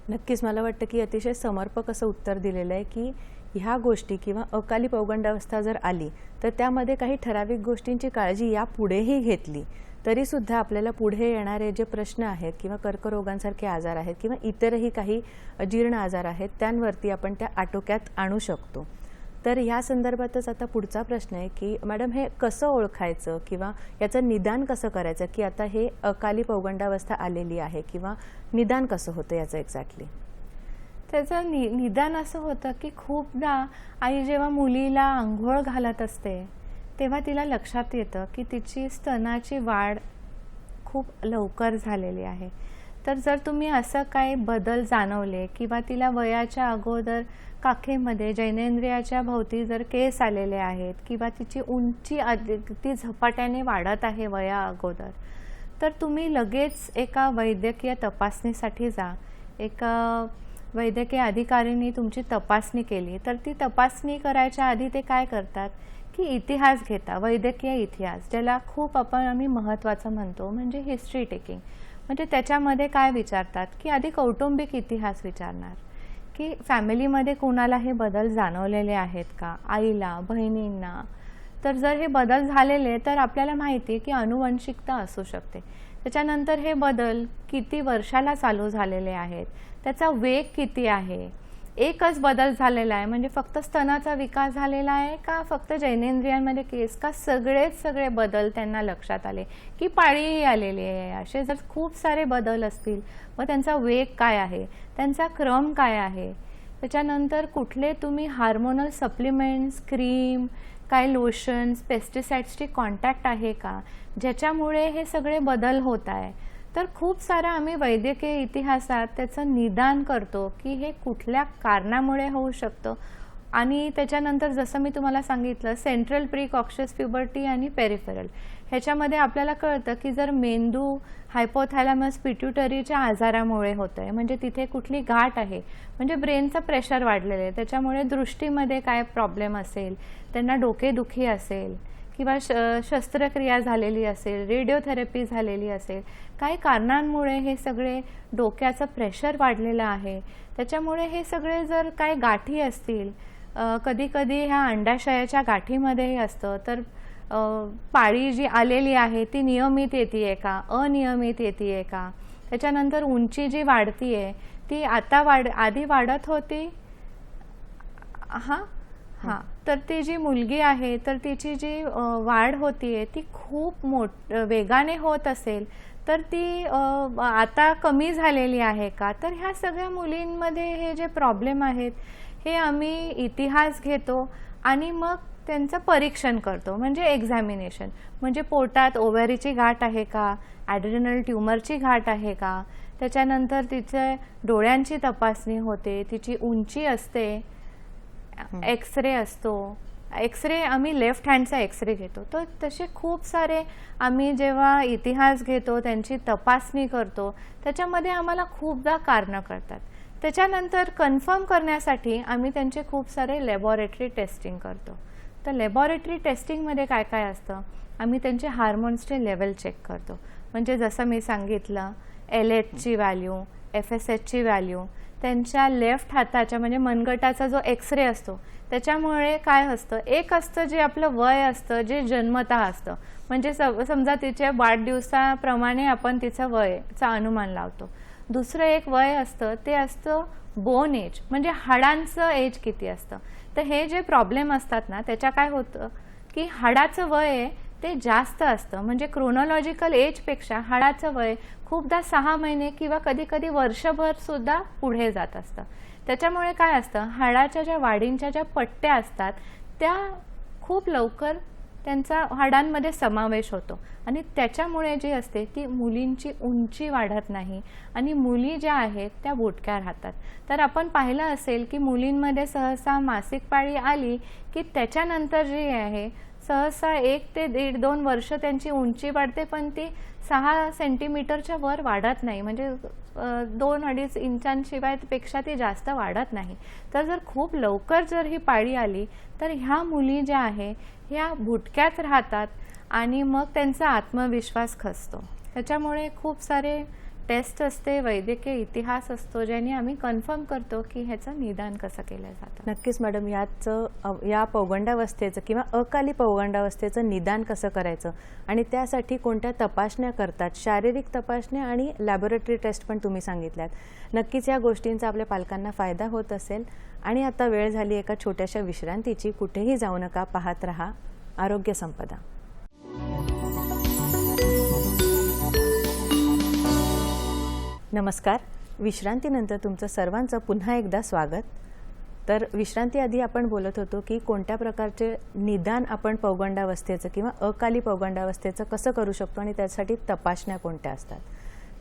नक्कीच मला वाटतं की अतिशय समर्पक असं उत्तर दिलेलं आहे की ह्या गोष्टी किंवा अकाली पौगंडावस्था जर आली तर त्यामध्ये काही ठराविक गोष्टींची काळजी यापुढेही घेतली तरीसुद्धा आपल्याला पुढे येणारे जे प्रश्न आहेत किंवा कर्करोगांसारखे आजार आहेत किंवा इतरही काही जीर्ण आजार आहेत त्यांवरती आपण त्या आटोक्यात आणू शकतो. तर ह्या संदर्भातच आता पुढचा प्रश्न आहे की मॅडम हे कसं ओळखायचं किंवा याचं निदान कसं करायचं की आता हे अकाली पौगंडावस्था आलेली आहे किंवा निदान कसं होतं याचं एक्झॅक्टली? त्याचं निदान असं होतं की खूपदा आई जेव्हा मुलीला आंघोळ घालत असते तेव्हा तिला लक्षात येतं की तिची स्तनाची वाढ खूप लवकर झालेली आहे. तर जर तुम्ही असं काही बदल जाणवले किंवा तिला वयाच्या अगोदर काखेमध्ये जननेंद्रियाच्या भोवती जर केस आलेले आहेत किंवा तिची उंची ती झपाट्याने वाढत आहे वया अगोदर, तर तुम्ही लगेच एका वैद्यकीय तपासणीसाठी जा. एका वैद्यकीय अधिकाऱ्यांनी तुमची तपासणी केली तर ती तपासणी करायच्या आधी ते काय करतात की इतिहास घेता, वैद्यकीय इतिहास, ज्याला खूप आम्ही महत्त्वाचं म्हणतो, म्हणजे हिस्ट्री टेकिंग. म्हणजे त्याच्यामध्ये काय विचारतात की आधी कौटुंबिक इतिहास विचारणार की फॅमिलीमध्ये कोणाला हे बदल जाणवलेले आहेत का, आईला, बहिणींना. तर जर हे बदल झालेले तर आपल्याला माहिती आहे की अनुवंशिकता असू शकते. त्याच्यानंतर हे बदल किती वर्षाला चालू झालेले आहेत, त्याचा वेग किती आहे, एकच बदल झालेला आहे म्हणजे फक्त स्तनाचा विकास झालेला आहे का फक्त जननेंद्रियांमध्ये केस, का सगळे बदल त्यांना लक्षात आले की पाळीही आलेली आहे. असे जर खूप सारे बदल असतील व त्यांचा वेग काय आहे, त्यांचा क्रम काय आहे, त्याच्यानंतर कुठले तुम्ही हार्मोनल सप्लिमेंट्स, क्रीम, काय लोशन्स, पेस्टिसाइड्सची कॉन्टॅक्ट आहे का ज्याच्यामुळे हे सगळे बदल होत आहे. तर खूप सारा आम्ही वैद्यकीय इतिहासात त्याचं निदान करतो की हे कुठल्या कारणामुळे होऊ शकतं. आणि त्याच्यानंतर जसं मी तुम्हाला सांगितलं सेंट्रल प्रीकॉक्शियस प्युबर्टी आणि पेरिफेरल, ह्याच्यामध्ये आपल्याला कळतं की जर मेंदू हायपोथॅलॅमस पिट्युटरीच्या आजारामुळे होतं आहे, म्हणजे तिथे कुठली गाठ आहे, म्हणजे ब्रेनचं प्रेशर वाढलेलं आहे, त्याच्यामुळे दृष्टीमध्ये काय प्रॉब्लेम असेल, त्यांना डोकेदुखी असेल किंवा शस्त्रक्रिया झालेली असेल, रेडिओथेरपी झालेली असेल, काही कारणांमुळे हे सगळे डोक्याचं प्रेशर वाढलेलं आहे, त्याच्यामुळे हे सगळे जर काही गाठी असतील, कधीकधी ह्या अंडाशयाच्या गाठीमध्येही असतं, तर पाळी जी आलेली आहे ती नियमित येते का, अनियमित येते का, त्याच्यानंतर उंची जी वाढती आहे ती आधी वाढत होती हां, तर ती जी मुलगी आहे तर तिची जी वाढ होतीये ती खूप वेगाने होत असेल तर ती आता कमी झालेली आहे का. तर ह्या सगळ्या मुलींमध्ये हे जे प्रॉब्लेम आहेत हे आम्ही इतिहास घेतो आणि मग त्यांचं परीक्षण करतो, म्हणजे एक्झामिनेशन, म्हणजे पोटात ओव्हरीची गाठ आहे का, ॲड्रिनल ट्यूमरची गाठ आहे का, त्याच्यानंतर तिचे डोळ्यांची तपासणी होते, तिची उंची असते, एक्सरे असतो, एक्सरे आम्ही लेफ्ट हँडचा एक्सरे घेतो. तर तसे खूप सारे आम्ही जेव्हा इतिहास घेतो त्यांची तपासणी करतो त्याच्यामध्ये आम्हाला खूपदा कारणं कळतात. त्याच्यानंतर कन्फर्म करण्यासाठी आम्ही त्यांचे खूप सारे लॅबॉरेटरी टेस्टिंग करतो. तर लॅबॉरेटरी टेस्टिंगमध्ये काय काय असतं, आम्ही त्यांचे हार्मोन्सचे लेवल चेक करतो, म्हणजे जसं मी सांगितलं LHची व्हॅल्यू, FSHची व्हॅल्यू, त्यांच्या लेफ्ट हाताच्या म्हणजे मनगटाचा जो एक्सरे असतो त्याच्यामुळे काय असतं, एक असतं जे आपलं वय असतं जे जन्मतः असतं, म्हणजे समजा तिच्या वाढदिवसाप्रमाणे आपण तिचं वयचा अनुमान लावतो. दुसरं एक वय असतं ते असतं बोन एज, म्हणजे हाडांचं एज किती असतं. तर हे जे प्रॉब्लेम असतात ना त्याच्या काय होतं की हाडाचं वय ते जास्त असतं, म्हणजे क्रोनॉलॉजिकल एजपेक्षा हाडाचं वय खूपदा 6 महिने किंवा कधी कधी वर्षभर सुद्धा पुढे जात असतं. त्याच्यामुळे काय असतं, हाडाच्या ज्या वाढींच्या ज्या पट्ट्या असतात त्या खूप लवकर त्यांचा हाडांमध्ये समावेश होतो आणि त्याच्यामुळे जी असते ती मुलींची उंची वाढत नाही आणि मुली ज्या आहेत त्या बुटक्या राहतात. तर आपण पाहिलं असेल की मुलींमध्ये सहसा मासिक पाळी आली की त्याच्यानंतर जी आहे सहसा 1 ते 1.5-2 वर्ष त्यांची उंची वाढते, पण ती 6 सेंटीमीटरच्या वर वाढत नाही, म्हणजे 2-2.5 इंचांशिवाय पेक्षा ती जास्त वाढत नाही. तर जर खूप लवकर जर ही पाळी आली तर ह्या मुली ज्या आहे ह्या बुटक्यात राहतात आणि मग त्यांचा आत्मविश्वास खचतो. त्याच्यामुळे खूप सारे टेस्ट असते, वैद्यकीय इतिहास असतो, ज्याने आम्ही कन्फर्म करतो की ह्याचं निदान कसं केलं जातं. नक्कीच मॅडम, या पौगंडावस्थेचं किंवा अकाली पौगंडावस्थेचं निदान कसं करायचं आणि त्यासाठी कोणत्या तपासण्या करतात, शारीरिक तपासण्या आणि लॅबोरेटरी टेस्ट पण तुम्ही सांगितल्यात. नक्कीच या गोष्टींचा आपल्या पालकांना फायदा होत असेल. आणि आता वेळ झाली एका छोट्याशा विश्रांतीची. कुठेही जाऊ नका, पाहत रहा आरोग्य संपदा. नमस्कार. विश्रांतीनंतर तुमचं सर्वांचं पुन्हा एकदा स्वागत. तर विश्रांतीआधी आपण बोलत होतो की कोणत्या प्रकारचे निदान आपण पौगंडावस्थेचं किंवा अकाली पौगंडावस्थेचं कसं करू शकतो आणि त्यासाठी तपासण्या कोणत्या असतात.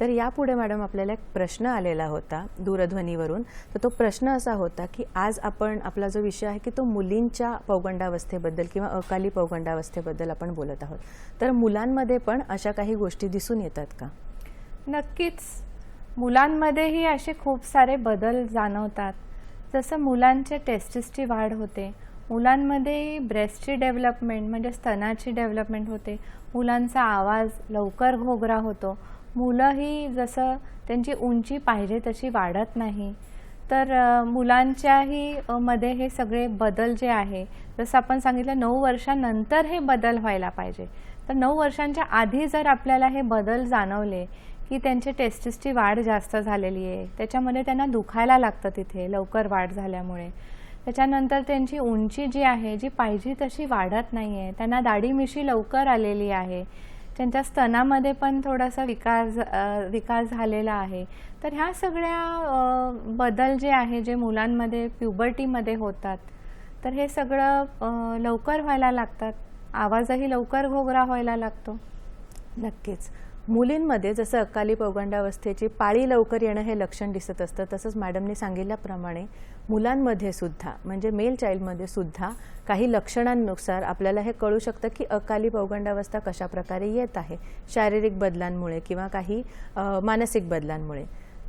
तर यापुढे मॅडम आपल्याला एक प्रश्न आलेला होता दूरध्वनीवरून. तर तो प्रश्न असा होता की आज आपला जो विषय आहे की तो मुलींच्या पौगंडावस्थेबद्दल किंवा अकाली पौगंडावस्थेबद्दल आपण बोलत आहोत. तर मुलांमध्ये पण अशा काही गोष्टी दिसून येतात का? नक्कीच मुलांमध्येही असे खूप सारे बदल जाणवतात. जसं मुलांच्या टेस्टिसची वाढ होते, मुलांमध्ये ब्रेस्टची डेव्हलपमेंट म्हणजे स्तनाची डेव्हलपमेंट होते, मुलांचा आवाज लवकर घोगरा होतो, मुलंही जसं त्यांची उंची पाहिजे तशी वाढत नाही. तर मुलांच्याही मध्ये हे सगळे बदल जे आहे, जसं आपण सांगितलं 9 वर्षांनंतर हे बदल व्हायला पाहिजे. तर 9 वर्षांच्या आधी जर आपल्याला हे बदल जाणवले की त्यांचे टेस्टिसची वाढ जास्त झालेली आहे, त्याच्यामध्ये त्यांना दुखायला लागतं तिथे लवकर वाढ झाल्यामुळे, त्याच्यानंतर त्यांची उंची जी आहे जी पाहिजे तशी वाढत नाही आहे, त्यांना दाढी मिशी लवकर आलेली आहे, त्यांच्या स्तनामध्ये पण थोडासा विकास झालेला आहे. तर ह्या सगळ्या बदल जे आहे जे मुलांमध्ये प्युबर्टीमध्ये होतात, तर हे सगळं लवकर व्हायला लागतात. आवाजही लवकर घोगरा व्हायला लागतो. नक्कीच मुलींमध्ये जसं अकाली पौगंडावस्थेची पाळी लवकर येणं हे लक्षण दिसत असतं, तसंच मॅडमने सांगितल्याप्रमाणे मुलांमध्ये सुद्धा म्हणजे मेल चाइल्डमध्ये सुद्धा काही लक्षणांनुसार आपल्याला हे कळू शकतं की अकाली पौगंडावस्था कशा प्रकारे येत आहे, शारीरिक बदलांमुळे किंवा काही मानसिक बदलांमुळे.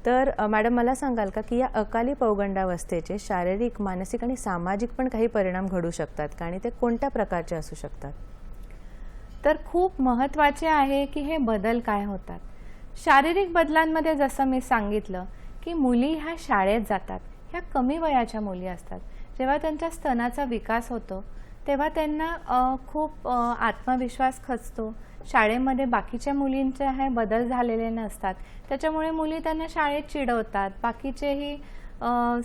तर मॅडम मला सांगाल का की या अकाली पौगंडावस्थेचे शारीरिक, मानसिक आणि सामाजिक पण काही परिणाम घडू शकतात का आणि ते कोणत्या प्रकारचे असू शकतात? तर खूप महत्त्वाचे आहे की हे बदल काय होतात. शारीरिक बदलांमध्ये जसं मी सांगितलं की मुली ह्या शाळेत जातात, ह्या कमी वयाच्या मुली असतात. जेव्हा त्यांच्या स्तनाचा विकास होतो तेव्हा त्यांना खूप आत्मविश्वास खचतो. शाळेमध्ये बाकीच्या मुलींचे हे बदल झालेले नसतात, त्याच्यामुळे मुली त्यांना शाळेत चिडवतात. बाकीचेही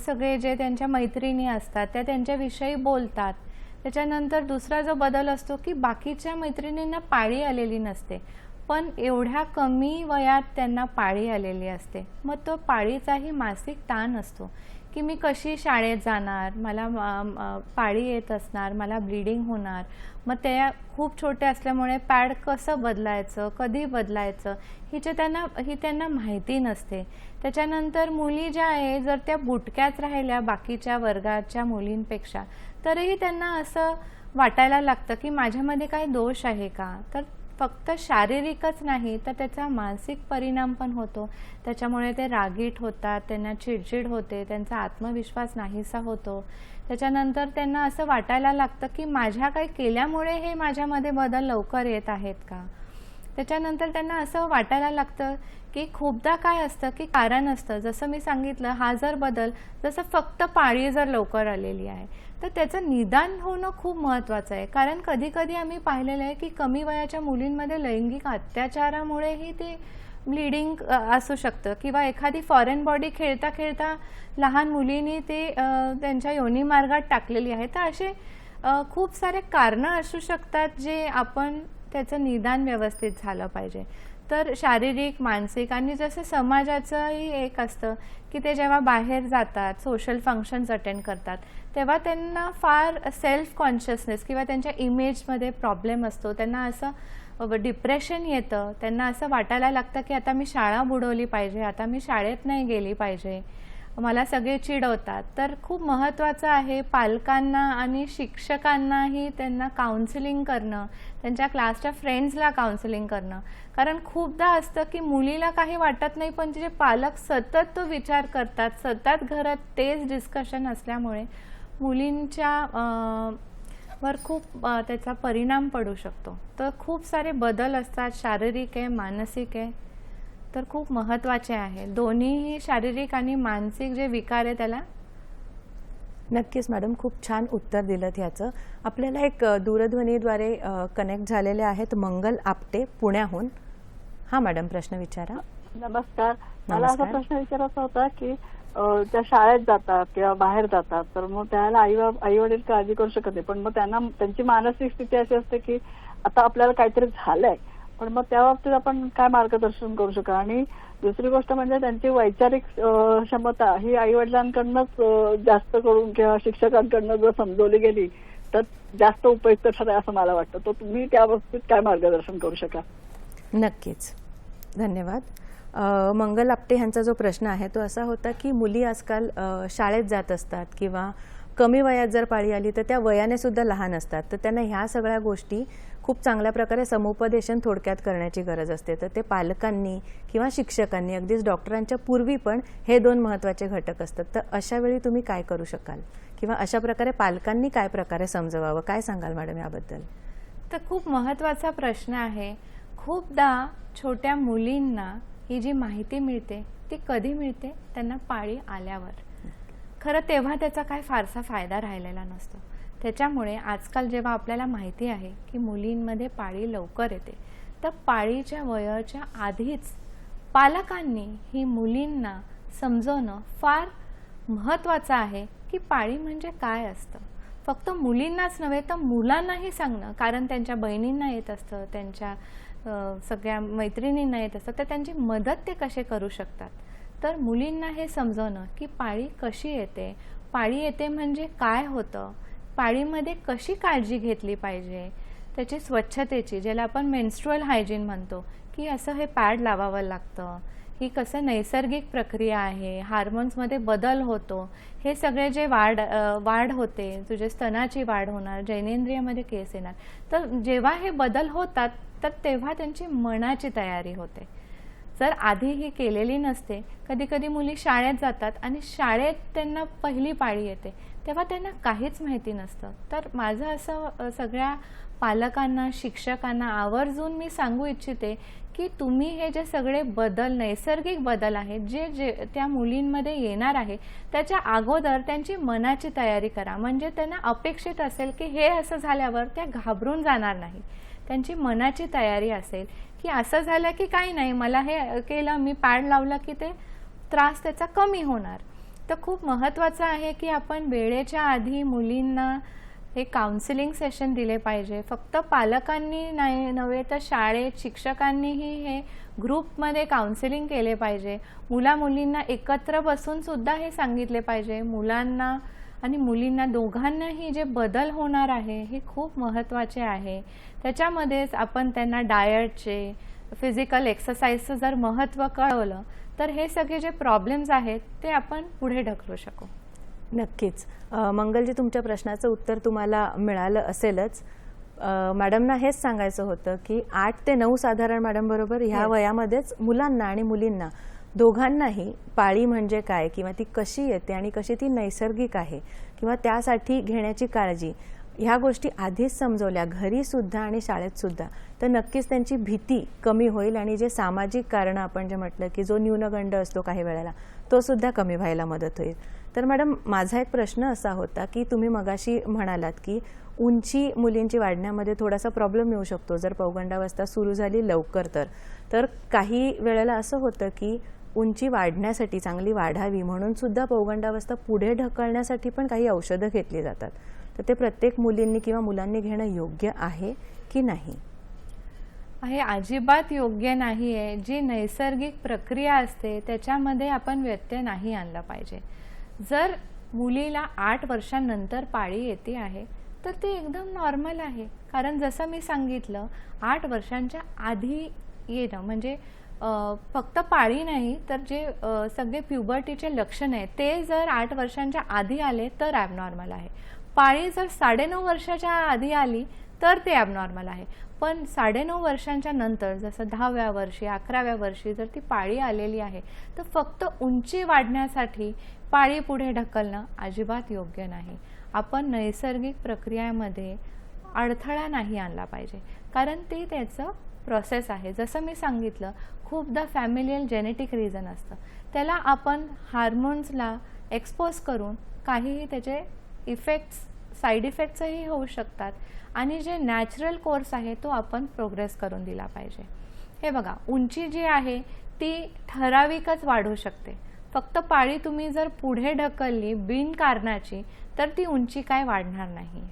सगळे जे त्यांच्या मैत्रिणी असतात त्या त्यांच्याविषयी बोलतात. त्याच्यानंतर दुसरा जो बदल असतो की बाकीच्या मैत्रिणींना पाळी आलेली नसते, पण एवढ्या कमी वयात त्यांना पाळी आलेली असते. मग तो पाळीचाही मासिक ताण असतो की मी कशी शाळेत जाणार, मला पाळी येत असणार, मला ब्लिडिंग होणार. मग त्या खूप छोटे असल्यामुळे पॅड कसं बदलायचं, कधी बदलायचं ही त्यांना माहिती नसते. त्याच्यानंतर मुली ज्या आहे जर त्या बुटक्यात राहिल्या बाकीच्या वर्गाच्या मुलींपेक्षा, तरीही त्यांना असं वाटायला लागतं की माझ्यामध्ये काही दोष आहे का. तर फक्त शारीरिकच नाही तर त्याचा मानसिक परिणाम पण होतो. त्याच्यामुळे ते रागीट होतात, त्यांना चिडचिड होते, त्यांचा आत्मविश्वास नाहीसा होतो. त्याच्यानंतर त्यांना असं वाटायला लागतं की माझ्या काही केल्यामुळे हे माझ्यामध्ये बदल लवकर येत आहेत का. त्याच्यानंतर त्यांना असं वाटायला लागतं की खूपदा काय असतं की कारण असतं, जसं मी सांगितलं हा जर बदल, जसं फक्त पाळी जर लवकर आलेली आहे तर त्याचं निदान होणं खूप महत्त्वाचं आहे. कारण कधी कधी आम्ही पाहिलेलं आहे की कमी वयाच्या मुलींमध्ये लैंगिक अत्याचारामुळेही ते ब्लिडिंग असू शकतं, किंवा एखादी फॉरेन बॉडी खेळता खेळता लहान मुलींनी ते त्यांच्या योनी मार्गात टाकलेली आहे. तर असे खूप सारे कारणं असू शकतात जे आपण त्याचं निदान व्यवस्थित झालं पाहिजे. तर शारीरिक, मानसिक आणि जसं समाजाचंही एक असतं की ते जेव्हा बाहेर जातात, सोशल फंक्शन्स अटेंड करतात, तेव्हा त्यांना फार सेल्फ कॉन्शियसनेस किंवा त्यांच्या इमेजमध्ये प्रॉब्लेम असतो. त्यांना असं डिप्रेशन येतं, त्यांना असं वाटायला लागतं की आता मी शाळा बुडवली पाहिजे, आता मी शाळेत नाही गेली पाहिजे, मला सगळे चिडवतात. तर खूप महत्त्वाचं आहे पालकांना आणि शिक्षकांनाही त्यांना काउन्सिलिंग करणं, त्यांच्या क्लासच्या फ्रेंड्सला काउन्सिलिंग करणं. कारण खूपदा असतं की मुलीला काही वाटत नाही, पण तिचे पालक सतत तो विचार करतात, सतत घरात तेच डिस्कशन असल्यामुळे मुलींच्या वर खूप त्याचा परिणाम पडू शकतो. तर खूप सारे बदल असतात, शारीरिक आहे, मानसिक आहे, तर खूप महत्त्वाचे आहे. दोन्हीही शारीरिक आणि मानसिक जे विकार आहे त्याला. नक्कीच मॅडम, खूप छान उत्तर दिलं ह्याचं. आपल्याला एक दूरध्वनीद्वारे कनेक्ट झालेले आहेत मंगल आपटे पुण्याहून. हां मॅडम, प्रश्न विचारा. नमस्कार. मला असा प्रश्न विचारायचा होता की त्या शाळेत जातात किंवा बाहेर जातात तर मग त्याला आई वडील काळजी करू शकत नाही, पण मग त्यांना त्यांची मानसिक स्थिती अशी असते की आता आपल्याला काहीतरी झालंय, पण मग त्या बाबतीत आपण काय मार्गदर्शन करू शकतो? आणि दुसरी गोष्ट म्हणजे त्यांची वैचारिक क्षमता ही आई वडिलांकडनंच जास्त करून किंवा शिक्षकांकडनं जर समजवली गेली तर जास्त उपयुक्त ठरेल असं मला वाटतं. तर तुम्ही त्या बाबतीत काय मार्गदर्शन करू शकाल? नक्कीच, धन्यवाद. मंगल आपटे यांचा जो प्रश्न आहे तो असा होता की मुली आजकाल शाळेत जात असतात किंवा कमी वयात जर पाळी आली तर त्या वयाने सुद्धा लहान असतात, तर त्यांना ह्या सगळ्या गोष्टी खूप चांगल्या प्रकारे समुपदेशन थोडक्यात करण्याची गरज असते. तर ते पालकांनी किंवा शिक्षकांनी, अगदीच डॉक्टरांच्या पूर्वी पण हे दोन महत्त्वाचे घटक असतात. तर अशा वेळी तुम्ही काय करू शकाल किंवा अशा प्रकारे पालकांनी काय प्रकारे समजवावं, काय सांगाल मॅडम याबद्दल? तर खूप महत्त्वाचा प्रश्न आहे. खूपदा छोट्या मुलींना ही जी माहिती मिळते ती कधी मिळते? त्यांना पाळी आल्यावर. खरं तेव्हा त्याचा काय फारसा फायदा राहिलेला नसतो. त्याच्यामुळे आजकाल जेव्हा आपल्याला माहिती आहे की मुलींमध्ये पाळी लवकर येते, तर पाळीच्या वयाच्या आधीच पालकांनी ही मुलींना समजवणं फार महत्त्वाचं आहे की पाळी म्हणजे काय असतं. फक्त मुलींनाच नव्हे तर मुलांनाही सांगणं, कारण त्यांच्या बहिणींना येत असतं, त्यांच्या सगळ्या मैत्रिणींना येत असतं, तर त्यांची मदत ते कसे करू शकतात. तर मुलींना हे समजवणं की पाळी कशी येते, पाळी येते म्हणजे काय होतं, पाळीमध्ये कशी काळजी घेतली पाहिजे, त्याची स्वच्छतेची, ज्याला आपण मेन्स्ट्रुअल हायजीन म्हणतो, की असं हे पॅड लावावं लागतं, ही कसं नैसर्गिक प्रक्रिया आहे, हार्मोन्समध्ये बदल होतो, हे सगळे जे वाढ होते, तुझे स्तनाची वाढ होणार, जननेंद्रियामध्ये केस येणार. तर जेव्हा हे बदल होतात तर तेव्हा त्यांची मनाची तयारी होते. जर आधी ही केलेली नसते, कधी कधी मुली शाळेत जातात आणि शाळेत त्यांना पहिली पाळी येते, तेव्हा त्यांना काहीच माहिती नसतं. तर माझं असं सगळ्या पालकांना, शिक्षकांना आवर्जून मी सांगू इच्छिते की तुम्ही हे जे सगळे बदल, नैसर्गिक बदल आहेत जे त्या मुलींमध्ये येणार आहे, त्याच्या अगोदर त्यांची मनाची तयारी करा. म्हणजे त्यांना अपेक्षित असेल की हे असं झाल्यावर त्या घाबरून जाणार नाही. त्यांची मनाची तयारी असेल की असं झालं की काही नाही, मला हे केलं, मी पॅड लावला की ते त्रास त्याचा कमी होणार. तर खूप महत्त्वाचं आहे की आपण वेळेच्या आधी मुलींना हे काउन्सिलिंग सेशन दिले पाहिजे. फक्त पालकांनी नाही नव्हे तर शाळेत शिक्षकांनीही हे ग्रुपमध्ये काउन्सिलिंग केले पाहिजे. मुलींना एकत्र बसून सुद्धा हे सांगितले पाहिजे. मुलांना आणि मुलींना दोघांनाही जे बदल होणार आहे हे खूप महत्त्वाचे आहे. त्याच्यामध्येच आपण त्यांना डाएटचे, फिजिकल एक्सरसाइजचं जर महत्त्व कळवलं तर हे सगळे जे प्रॉब्लेम्स आहेत ते आपण पुढे ढकलू शकू. नक्कीच. मंगलजी, तुमच्या प्रश्नाचं उत्तर तुम्हाला मिळालं असेलच. मॅडमना हेच सांगायचं होतं की 8 ते 9 साधारण मॅडम बरोबर ह्या वयामध्येच मुलांना आणि मुलींना दोघांनाही पाळी म्हणजे काय किंवा ती कशी येते आणि कशी ती नैसर्गिक आहे किंवा त्यासाठी घेण्याची काळजी ह्या गोष्टी आधीच समजवल्या घरीसुद्धा आणि शाळेतसुद्धा तर नक्कीच त्यांची भीती कमी होईल आणि जे सामाजिक कारणं आपण जे म्हटलं की जो न्यूनगंड असतो काही वेळेला तो सुद्धा कमी व्हायला मदत होईल. तर मॅडम माझा एक प्रश्न असा होता की तुम्ही मगाशी म्हणालात की उंची मुलींची वाढण्यामध्ये थोडासा प्रॉब्लेम येऊ शकतो जर पौगंडावस्था सुरू झाली लवकर तर काही वेळेला असं होतं की उंची वाढण्यासाठी चांगली वाढावी म्हणून सुद्धा पौगंडावस्था पुढे ढकलण्यासाठी पण काही औषधं घेतली जातात. तर ते प्रत्येक मुलींनी किंवा मुलांनी घेणं योग्य आहे की नाही? हे अजिबात योग्य नाही आहे. जी नैसर्गिक प्रक्रिया असते त्याच्यामध्ये आपण व्यत्यय नाही आणला पाहिजे. जर मुलीला 8 वर्षांनंतर पाळी येते आहे तर ते एकदम नॉर्मल आहे. कारण जसं मी सांगितलं 8 वर्षांच्या आधी येणं म्हणजे फक्त पाळी नाही तर जे सगळे प्युबर्टीचे लक्षण आहेत ते जर 8 वर्षांच्या आधी आले तर ॲबनॉर्मल आहे. पाळी जर 9.5 वर्षाच्या आधी आली तर ते ॲबनॉर्मल आहे. पण 9.5 वर्षांच्या नंतर जसं 10व्या वर्षी 11व्या वर्षी जर ती पाळी आलेली आहे तर फक्त उंची वाढण्यासाठी पाळी पुढे ढकलणं अजिबात योग्य नाही. आपण नैसर्गिक प्रक्रियेमध्ये अडथळा नाही आणला पाहिजे कारण ते त्याचं प्रोसेस आहे. जसं मी सांगितलं खूपदा फॅमिलियल जेनेटिक रिझन असतं त्याला आपण हार्मोन्सला एक्सपोज करून काहीही त्याचे साईड इफेक्ट्सही होऊ शकतात आणि जे नॅचरल कोर्स आहे तो आपण प्रोग्रेस करून दिला पाहिजे. हे बघा उंची जी आहे ती ठराविकच वाढू शकते. फक्त पाळी तुम्ही जर पुढे ढकलली बिनकारणाची तर ती उंची काय वाढणार नाही.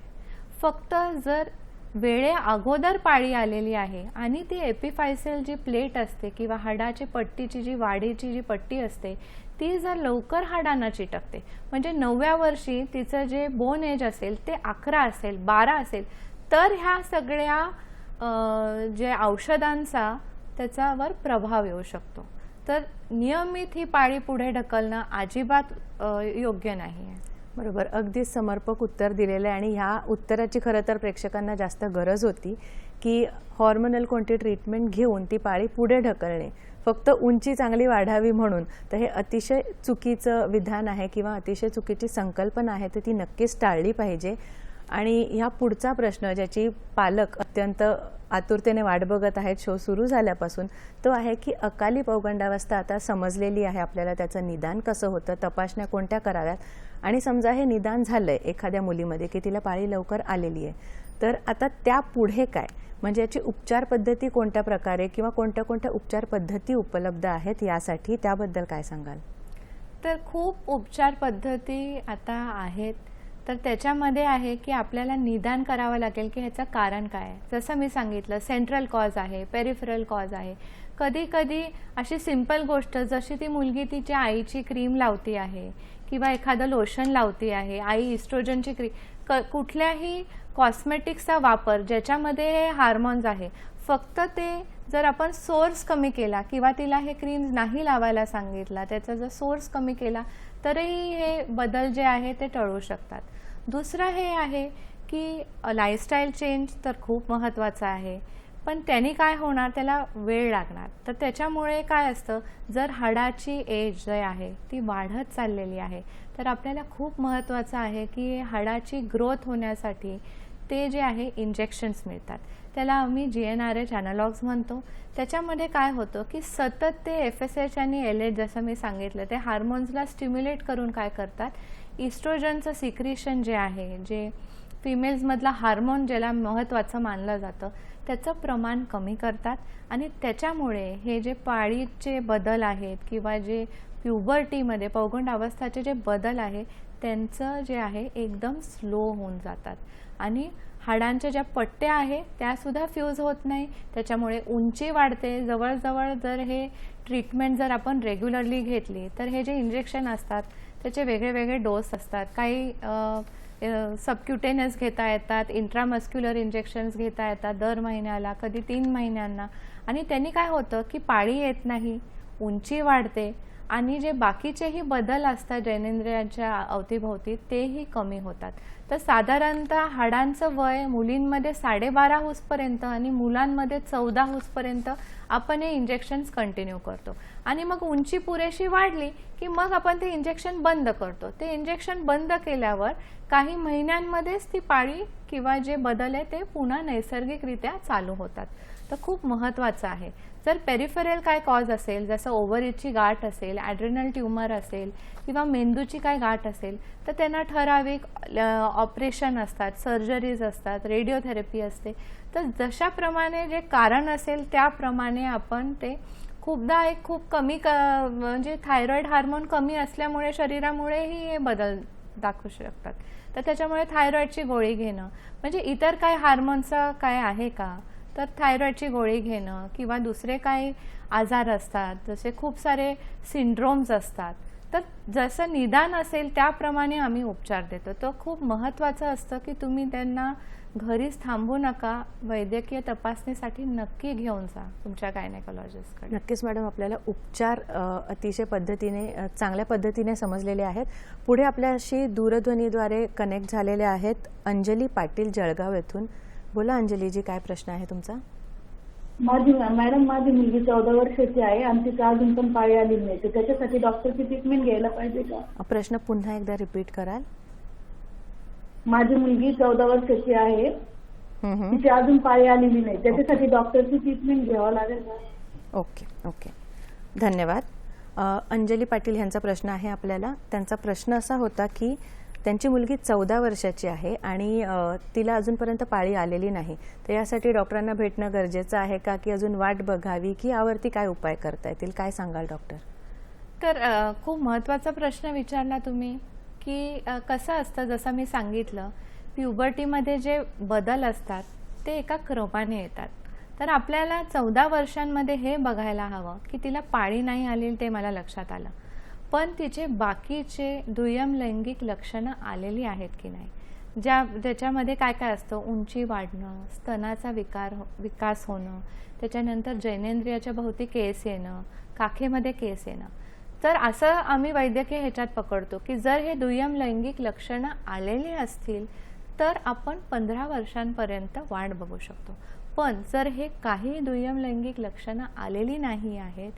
फक्त जर वेळे अगोदर पाळी आलेली आहे आणि ती एपिफायसल जी प्लेट असते किंवा हाडाची पट्टीची जी वाढीची जी पट्टी असते ती जर लवकर हाडांना चिटकते म्हणजे 9व्या वर्षी तिचं जे बोन एज असेल ते 11 असेल 12 असेल तर ह्या सगळ्या जे औषधांचा त्याच्यावर प्रभाव येऊ शकतो. तर नियमित ही पाळी पुढे ढकलणं अजिबात योग्य नाही आहे. बरोबर, अगदीच समर्पक उत्तर दिलेलं आहे आणि ह्या उत्तराची खरं तर प्रेक्षकांना जास्त गरज होती की हॉर्मोनल कोणती ट्रीटमेंट घेऊन ती पाळी पुढे ढकलणे फक्त उंची चांगली वाढावी म्हणून. तर हे अतिशय चुकीचं विधान आहे किंवा अतिशय चुकीची संकल्पना आहे तर ती नक्कीच टाळली पाहिजे. आणि ह्या पुढचा प्रश्न ज्याची पालक अत्यंत आतुरतेने वाट बघत आहेत शो सुरू झाल्यापासून तो आहे की अकाली पौगंडावस्था आता समजलेली आहे आपल्याला, त्याचं निदान कसं होतं, तपासण्या कोणत्या कराव्यात आणि समजा हे निदान झालंय एखाद्या मुलीमध्ये की तिला पाळी लवकर आलेली आहे तर आता त्या पुढे काय, म्हणजे याची उपचार पद्धती कोणत्या प्रकारे किंवा कोणत्या कोणत्या उपचार पद्धती उपलब्ध आहेत यासाठी, त्याबद्दल काय सांगाल? तर खूप उपचार पद्धती आता आहेत. तर त्याच्यामध्ये आहे की आपल्याला निदान करावं लागेल की ह्याचं कारण काय आहे. जसं मी सांगितलं सेंट्रल कॉज आहे, पेरिफरल कॉज आहे. कधी कधी अशी सिंपल गोष्ट जशी ती मुलगी तिच्या आईची क्रीम लावती आहे किंवा एखादं लोशन लावती आहे, आई इस्ट्रोजनची कुठल्याही कॉस्मेटिक्सचा वापर ज्याच्यामध्ये हे हार्मोन्स आहे फक्त ते जर आपण सोर्स कमी केला किंवा तिला हे क्रीम्स नाही लावायला सांगितला त्याचा जर सोर्स कमी केला तरीही हे बदल जे आहे ते टळू शकतात. दुसरं हे आहे की लाईफस्टाईल चेंज तर खूप महत्त्वाचं आहे पण त्यांनी काय होणार, त्याला वेळ लागणार. तर त्याच्यामुळे काय असतं जर हाडाची एज जे आहे ती वाढत चाललेली आहे तर आपल्याला खूप महत्त्वाचं आहे की हाडाची ग्रोथ होण्यासाठी ते जे आहे इंजेक्शन्स मिळतात त्याला आम्ही GnRH ॲनालॉग्स म्हणतो. त्याच्यामध्ये काय होतं की सतत ते FSH आणि LH जसं मी सांगितलं ते हार्मोन्सला स्टिम्युलेट करून काय करतात, इस्ट्रोजनचं सिक्रिशन जे आहे जे फिमेल्समधला हार्मोन ज्याला महत्त्वाचं मानलं जातं त्याचं प्रमाण कमी करतात आणि त्याच्यामुळे हे जे पाळीचे बदल आहेत किंवा जे प्युबर्टीमध्ये पौगंड अवस्थाचे जे बदल आहे त्यांचं जे आहे एकदम स्लो होऊन जातात आणि हाडांच्या ज्या पट्ट्या आहे त्यासुद्धा फ्यूज होत नाही. त्याच्यामुळे उंची वाढते. जवळजवळ जर हे ट्रीटमेंट जर आपण रेग्युलरली घेतली तर हे जे इंजेक्शन असतात त्याचे वेगळे वेगळे डोस असतात. काही सबक्युटेनियस घेता येतात, इंट्रामस्क्युलर इंजेक्शन्स घेता येतात दर महिन्याला, कधी 3 महिन्यांना आणि त्यांनी काय होतं की पाळी येत नाही, उंची वाढते आणि जे बाकीचेही बदल असतात जननेंद्रियांच्या अवतीभोवती तेही कमी होतात. तर साधारणतः हाडांचं वय मुलींमध्ये 12.5 होसपर्यंत आणि मुलांमध्ये 14 होसपर्यंत आपण हे इंजेक्शन्स कंटिन्यू करतो आणि मग उंची पुरेशी वाढली की मग आपण ते इंजेक्शन बंद करतो. ते इंजेक्शन बंद केल्यावर काही महिन्यांमध्येच ती पाळी किंवा जे बदल आहे ते पुन्हा नैसर्गिकरित्या चालू होतात. तर खूप महत्त्वाचं आहे. जर पेरिफेरल काय कॉज असेल, जसं ओव्हरीची गाठ असेल, ॲड्रेनल ट्यूमर असेल किंवा मेंदूची काय गाठ असेल, तर त्यांना ठराविक ऑपरेशन असतात, सर्जरीज असतात, रेडिओथेरपी असते. तर जशाप्रमाणे जे कारण असेल त्याप्रमाणे आपण ते खूपदा एक खूप कमी म्हणजे थायरॉइड हार्मोन कमी असल्यामुळे शरीरामुळेही हे बदल दाखवू शकतात. तर त्याच्यामुळे थायरॉइडची गोळी घेणं, म्हणजे इतर काय हार्मोनचा काय आहे का, तर थायरॉइडची गोळी घेणं किंवा दुसरे काही आजार असतात, जसे खूप सारे सिंड्रोम्स असतात, तर जसं निदान असेल त्याप्रमाणे आम्ही उपचार देतो. तर खूप महत्त्वाचं असतं की तुम्ही त्यांना घरीच थांबू नका, वैद्यकीय तपासणीसाठी नक्की घेऊन जा तुमच्या गायनेकोलॉजिस्टकडे. नक्कीच मॅडम, आपल्याला उपचार अतिशय चांगल्या पद्धतीने समजलेले आहेत. पुढे आपल्याशी दूरध्वनीद्वारे कनेक्ट झालेले आहेत अंजली पाटील जळगाव येथून. बोला अंजलीजी, काय प्रश्न आहे तुमचा? मॅडम, माझी मुलगी 14 वर्षाची आहे आणि तिचा अजून पण पाळी आली नाही, तर त्याच्यासाठी डॉक्टरची ट्रीटमेंट घ्यायला पाहिजे का? प्रश्न पुन्हा एकदा रिपीट कराल? माझी मुलगी 14 वर्षाची आहे, तिची अजून पाळी आलेली नाही, त्याच्यासाठी डॉक्टरची ट्रीटमेंट घ्यावं लागेल का? ओके ओके, धन्यवाद. अंजली पाटील यांचा प्रश्न आहे आपल्याला. त्यांचा प्रश्न असा होता की त्यांची मुलगी 14 वर्षाची आहे आणि तिला अजूनपर्यंत पाळी आलेली नाही, तर यासाठी डॉक्टरांना भेटणं गरजेचं आहे का, की अजून वाट बघावी, की यावरती काय उपाय करता येतील? काय सांगाल डॉक्टर? तर खूप महत्त्वाचा प्रश्न विचारला तुम्ही की कसं असतं, जसं मी सांगितलं, प्युबर्टीमध्ये जे बदल असतात ते एका क्रमाने येतात. तर आपल्याला 14 वर्षांमध्ये हे बघायला हवं की तिला पाळी नाही आली, ते मला लक्षात आलं, पण तिचे बाकीचे दुय्यम लैंगिक लक्षणं आलेली आहेत की नाही, ज्याच्यामध्ये काय काय असतं, उंची वाढणं, स्तनाचा विकास होणं, त्याच्यानंतर जननेंद्रियाच्या भोवती केस येणं, काखेमध्ये केस येणं. तर असं आम्ही वैद्यकीय ह्याच्यात पकडतो की जर हे दुय्यम लैंगिक लक्षणं आलेली असतील तर आपण 15 वर्षांपर्यंत वाट बघू शकतो. पण जर हे काही दुय्यम लैंगिक लक्षणं आलेली नाही आहेत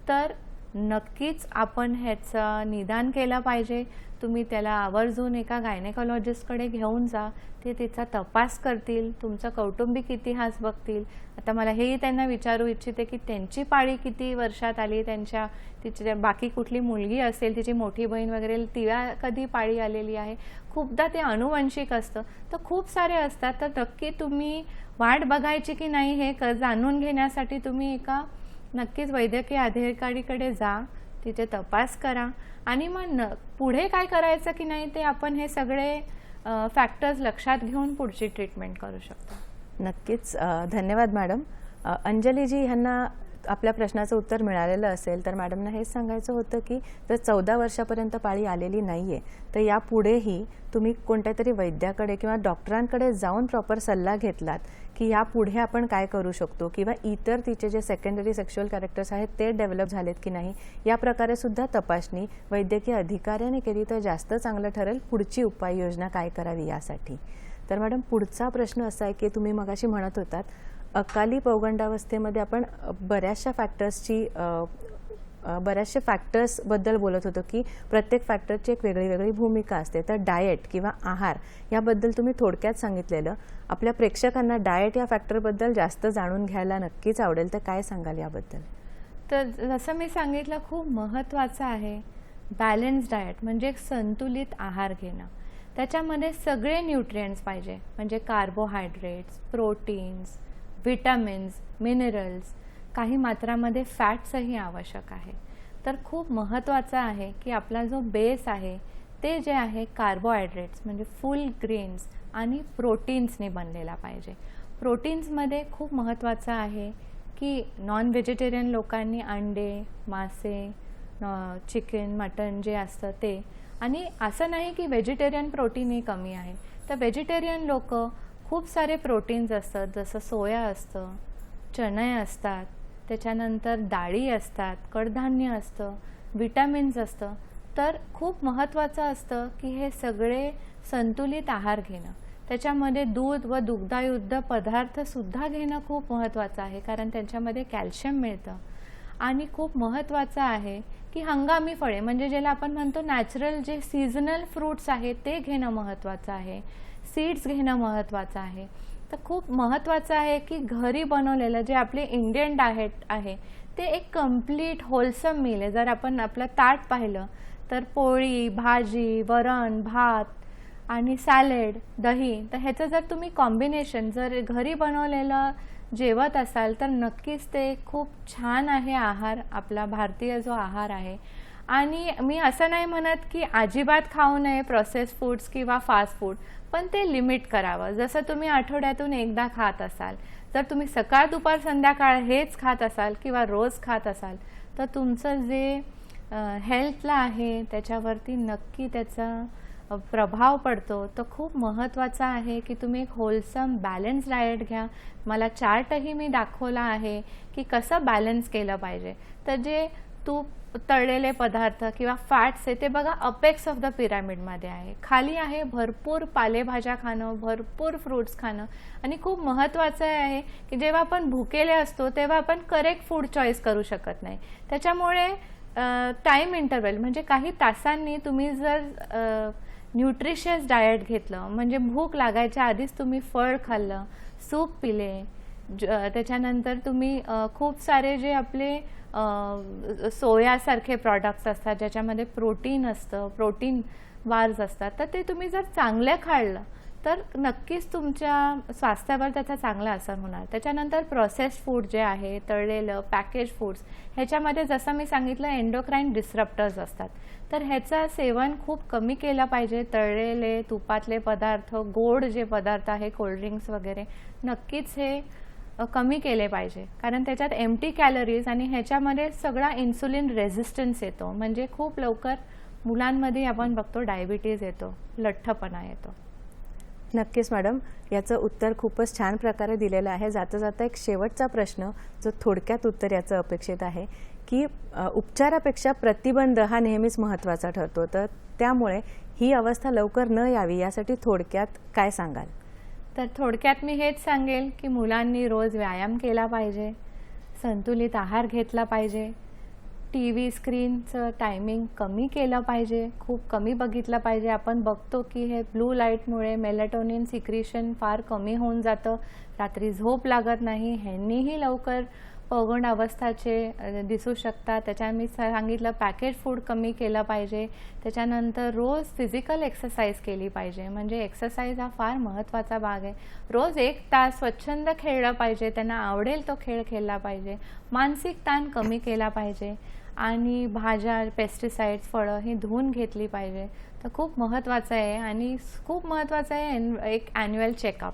तर नक्कीच आपण ह्याचं निदान केलं पाहिजे. तुम्ही त्याला आवर्जून एका गायनेकोलॉजिस्टकडे घेऊन जा, ते तिचा तपास करतील, तुमचा कौटुंबिक इतिहास बघतील. आता मला हेही त्यांना विचारू इच्छिते की त्यांची पाळी किती वर्षात आली, तिची बाकी कुठली मुलगी असेल, तिची मोठी बहीण वगैरे, तिला कधी पाळी आलेली आहे. खूपदा ते अनुवंशिक असतं, तर खूप सारे असतात. तर नक्की तुम्ही वाट बघायची की नाही हे जाणून घेण्यासाठी तुम्ही नक्कीच वैद्यकीय अधिकारीकडे जा, तिथे तपास करा आणि मग पुढे काय करायचं की नाही ते आपण हे सगळे फॅक्टर्स लक्षात घेऊन पुढची ट्रीटमेंट करू शकतो. नक्कीच. धन्यवाद मॅडम. अंजलीजी ह्यांना आपल्या प्रश्नाचं उत्तर मिळालेलं असेल तर मॅडमना हेच सांगायचं होतं की जर 14 वर्षापर्यंत पाळी आलेली नाही आहे तर यापुढेही तुम्ही कोणत्या तरी वैद्याकडे किंवा डॉक्टरांकडे जाऊन प्रॉपर सल्ला घेतलात की यापुढे आपण काय करू शकतो किंवा इतर तिचे जे सेकंडरी सेक्शुअल कॅरेक्टर्स आहेत ते डेव्हलप झालेत की नाही, या प्रकारे सुद्धा तपासणी वैद्यकीय अधिकाऱ्याने केली तर जास्त चांगलं ठरेल. पुढची उपाययोजना काय करावी यासाठी. तर मॅडम, पुढचा प्रश्न असा आहे की तुम्ही मगाशी म्हणत होतात अकाली पौगंडावस्थेमध्ये आपण बऱ्याचशा फॅक्टर्सबद्दल बोलत होतो की प्रत्येक फॅक्टरची एक वेगळी वेगळी भूमिका असते. तर डाएट किंवा आहार याबद्दल तुम्ही थोडक्यात सांगितलेलं. आपल्या प्रेक्षकांना डाएट या फॅक्टरबद्दल जास्त जाणून घ्यायला नक्कीच आवडेल, तर काय सांगाल याबद्दल? तर जसं मी सांगितलं, खूप महत्त्वाचं आहे बॅलन्स डाएट, म्हणजे संतुलित आहार घेणं. त्याच्यामध्ये सगळे न्यूट्रिएंट्स पाहिजे, म्हणजे कार्बोहायड्रेट्स, प्रोटीन्स, विटामिन्स, मिनरल्स, काही मात्रामध्ये फॅट्सही आवश्यक आहे. तर खूप महत्त्वाचं आहे की आपला जो बेस आहे ते जे आहे कार्बोहायड्रेट्स म्हणजे फुल ग्रेन्स आणि प्रोटीन्सने बनलेला पाहिजे. प्रोटीन्समध्ये खूप महत्त्वाचं आहे की नॉन व्हेजिटेरियन लोकांनी अंडे, मासे, चिकन, मटन जे असतं ते, आणि असं नाही की व्हेजिटेरियन प्रोटीनही कमी आहे. तर व्हेजिटेरियन लोक खूप सारे प्रोटीन्स असतात, जसं सोया असतं, चणे असतात, त्याच्यानंतर डाळी असतात, कडधान्य असतं, विटॅमिन्स असतं. तर खूप महत्त्वाचं असतं की हे सगळे संतुलित आहार घेणं. त्याच्यामध्ये दूध व दुग्धयुक्त पदार्थसुद्धा घेणं खूप महत्त्वाचं आहे, कारण त्यांच्यामध्ये कॅल्शियम मिळतं. आणि खूप महत्त्वाचं आहे की हंगामी फळे म्हणजे ज्याला आपण म्हणतो नॅचरल जे सीझनल फ्रूट्स आहेत ते घेणं महत्त्वाचं आहे. सीड्स घेणं महत्त्वाचं आहे. तर खूप महत्त्वाचं आहे की घरी बनवलेलं जे आपले इंडियन डाएट आहे ते एक कम्प्लीट होलसम मील आहे. जर आपण आपलं ताट पाहिलं तर पोळी, भाजी, वरण, भात आणि सॅलेड, दही, तर ह्याचं जर तुम्ही कॉम्बिनेशन जर घरी बनवलेलं जेवत असाल तर नक्कीच ते खूप छान आहे आहार, आपला भारतीय जो आहार आहे. आणि मी असं नाही म्हणत की अजिबात खाऊ नये प्रोसेस फूड्स किंवा फास्ट फूड, पण ते लिमिट करावं. जसं तुम्ही आठवड्यातून एकदा खात असाल, जर तुम्ही सकाळ दुपार संध्याकाळ हेच खात असाल किंवा रोज खात असाल तर तुमचं जे हेल्थला आहे त्याच्यावरती नक्की त्याचा प्रभाव पडतो. तर खूप महत्त्वाचं आहे की तुम्ही एक होलसम बॅलन्स डाएट घ्या. मला चार्टही मी दाखवला आहे की कसं बॅलन्स केलं पाहिजे. तर जे तूप, तळलेले पदार्थ किंवा फॅट्स आहे ते बघा अपेक्स ऑफ द पिरामिडमध्ये आहे. खाली आहे भरपूर पालेभाज्या खाणं, भरपूर फ्रूट्स खाणं. आणि खूप महत्त्वाचं आहे की जेव्हा आपण भुकेले असतो तेव्हा आपण करेक्ट फूड चॉईस करू शकत नाही. त्याच्यामुळे टाईम इंटरवल म्हणजे काही तासांनी तुम्ही जर न्यूट्रिशियस डाएट घेतलं म्हणजे भूक लागायच्या आधीच तुम्ही फळ खाल्लं, सूप पिले, त्याच्यानंतर तुम्ही खूप सारे जे आपले सोयासारखे प्रॉडक्ट्स असतात ज्याच्यामध्ये प्रोटीन असतं, प्रोटीन बार्स असतात, तर ते तुम्ही जर चांगले खाल्लं तर नक्कीच तुमच्या स्वास्थ्यावर त्याचा चांगला असर होणार. त्याच्यानंतर प्रोसेस्ड फूड जे आहे, तळलेलं पॅकेज फूड्स, ह्याच्यामध्ये जसं मी सांगितलं एंडोक्राईन डिस्रप्टर्स असतात, तर ह्याचं सेवन खूप कमी केलं पाहिजे. तळलेले तुपातले पदार्थ, गोड जे पदार्थ आहे, कोल्ड्रिंक्स वगैरे, नक्कीच हे कमी केले पाहिजे, कारण त्याच्यात एम्प्टी कॅलरीज आणि ह्याच्यामध्ये सगळा इन्सुलिन रेझिस्टन्स येतो. म्हणजे खूप लवकर मुलांमध्ये आपण बघतो डायबिटीज येतो, लठ्ठपणा येतो. नक्कीच मॅडम, याचं उत्तर खूपच छान प्रकारे दिलेलं आहे. जाता जाता एक शेवटचा प्रश्न जो थोडक्यात उत्तर याचं अपेक्षित आहे की उपचारापेक्षा प्रतिबंध हा नेहमीच महत्त्वाचा ठरतो, तर त्यामुळे ही अवस्था लवकर न यावी यासाठी थोडक्यात काय सांगाल? तर थोडक्यात मी हेच सांगेल की मुलांनी रोज व्यायाम केला पाहिजे, संतुलित आहार घेतला पाहिजे, TV स्क्रीनचं टायमिंग कमी केलं पाहिजे, खूप कमी बघितलं पाहिजे. आपण बघतो की हे ब्लू लाईटमुळे मेलेटोनिन सिक्रिशन फार कमी होऊन जातं, रात्री झोप लागत नाही, ह्यांनीही लवकर पौगंड अवस्थाचे दिसू शकतात. त्याच्या मी सांगितलं पॅकेज फूड कमी केलं पाहिजे. त्याच्यानंतर रोज फिजिकल एक्सरसाइज केली पाहिजे, म्हणजे एक्सरसाइज हा फार महत्त्वाचा भाग आहे. रोज 1 तास स्वच्छंद खेळलं पाहिजे, त्यांना आवडेल तो खेळ खेळला पाहिजे, मानसिक ताण कमी केला पाहिजे आणि भाज्या, पेस्टिसाइड्स, फळं ही धुवून घेतली पाहिजे. तर खूप महत्त्वाचं आहे. आणि खूप महत्त्वाचं आहे एक ॲन्युअल चेकअप.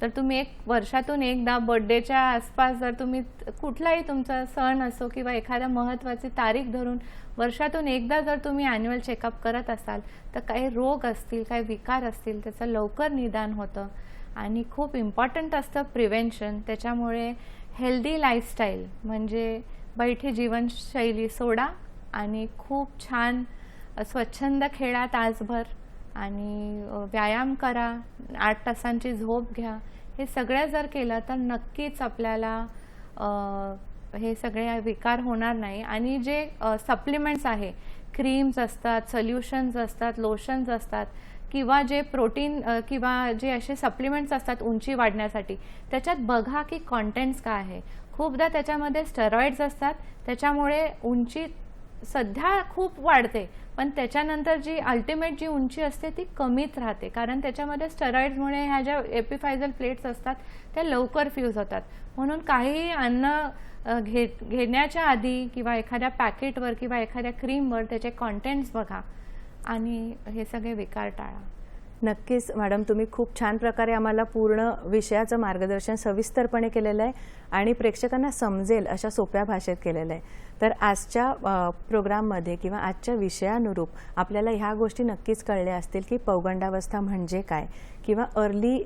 जर तुम्ही एक वर्षातून एकदा बर्थडेच्या आसपास जर तुम्ही कुठलाही तुमचा सण असो किंवा एखाद्या महत्त्वाची तारीख धरून वर्षातून एकदा जर तुम्ही ॲन्युअल चेकअप करत असाल तर काही रोग असतील, काही विकार असतील त्याचं लवकर निदान होतं. आणि खूप इम्पॉर्टंट असतं प्रिव्हेन्शन. त्याच्यामुळे हेल्दी लाईफस्टाईल म्हणजे बैठी जीवनशैली सोडा आणि खूप छान स्वच्छंद खेळा तासभर आणि व्यायाम करा, 8 तासांची झोप घ्या. हे सगळं जर केलं तर नक्कीच आपल्याला हे सगळे विकार होणार नाही. आणि जे सप्लिमेंट्स आहे, क्रीम्स असतात, सोल्युशन्स असतात, लोशन्स असतात किंवा जे प्रोटीन किंवा जे असे सप्लिमेंट्स असतात उंची वाढण्यासाठी, त्याच्यात बघा की कंटेंट्स काय आहे. खूपदा त्याच्यामध्ये स्टेरॉइड्स असतात, त्याच्यामुळे उंची सध्या खूप वाढते पण त्याच्यानंतर जी अल्टिमेट जी उंची असते ती कमीच राहते, कारण त्याच्यामध्ये स्टेरॉइड्समुळे ह्या ज्या एपिफायजल प्लेट्स असतात त्या लवकर फ्यूज होतात. म्हणून काही अन्न घेण्याच्या आधी किंवा एखाद्या पॅकेटवर किंवा एखाद्या क्रीमवर त्याचे कंटेंट्स बघा आणि हे सगळे विकार टाळा. नक्कीच मॅडम, तुम्ही खूप छान प्रकारे आम्हाला पूर्ण विषयाचं मार्गदर्शन सविस्तरपणे केलेलं आहे आणि प्रेक्षकांना समजेल अशा सोप्या भाषेत केलेलं आहे. तर आजच्या प्रोग्राममध्ये किंवा आजच्या विषयानुरूप आपल्याला ह्या गोष्टी नक्कीच कळल्या असतील की पौगंडावस्था म्हणजे काय किंवा अर्ली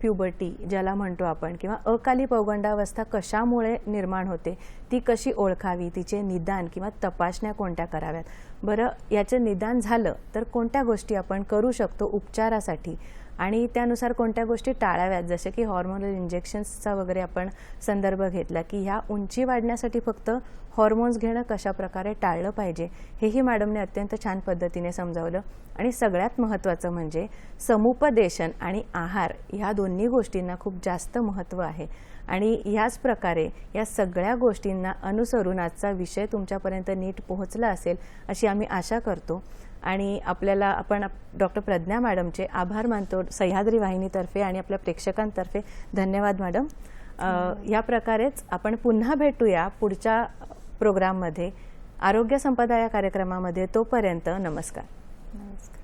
प्युबर्टी ज्याला म्हणतो आपण किंवा अकाली पौगंडावस्था कशामुळे निर्माण होते, ती कशी ओळखावी, तिचे निदान किंवा तपासण्या कोणत्या कराव्यात. बरं, याचं निदान झालं तर कोणत्या गोष्टी आपण करू शकतो उपचारासाठी आणि त्यानुसार कोणत्या गोष्टी टाळाव्यात, जसे की हॉर्मोनल इंजेक्शन्सचा वगैरे आपण संदर्भ घेतला की ह्या उंची वाढण्यासाठी फक्त हॉर्मोन्स घेणं कशा प्रकारे टाळलं पाहिजे, हेही मॅडमने अत्यंत छान पद्धतीने समजावलं. आणि सगळ्यात महत्त्वाचं म्हणजे समुपदेशन आणि आहार ह्या दोन्ही गोष्टींना खूप जास्त महत्त्व आहे आणि ह्याच प्रकारे या सगळ्या गोष्टींना अनुसरून आजचा विषय तुमच्यापर्यंत नीट पोहोचला असेल अशी आम्ही आशा करतो. आणि आपण डॉक्टर प्रज्ञा मॅडमचे आभार मानतो सह्याद्री वाहिनीतर्फे आणि आपल्या प्रेक्षकांतर्फे. धन्यवाद मॅडम. या प्रकारेच आपण पुन्हा भेटूया पुढच्या प्रोग्राममध्ये आरोग्य संपदा या कार्यक्रमामध्ये. तोपर्यंत नमस्कार. नमस्कार.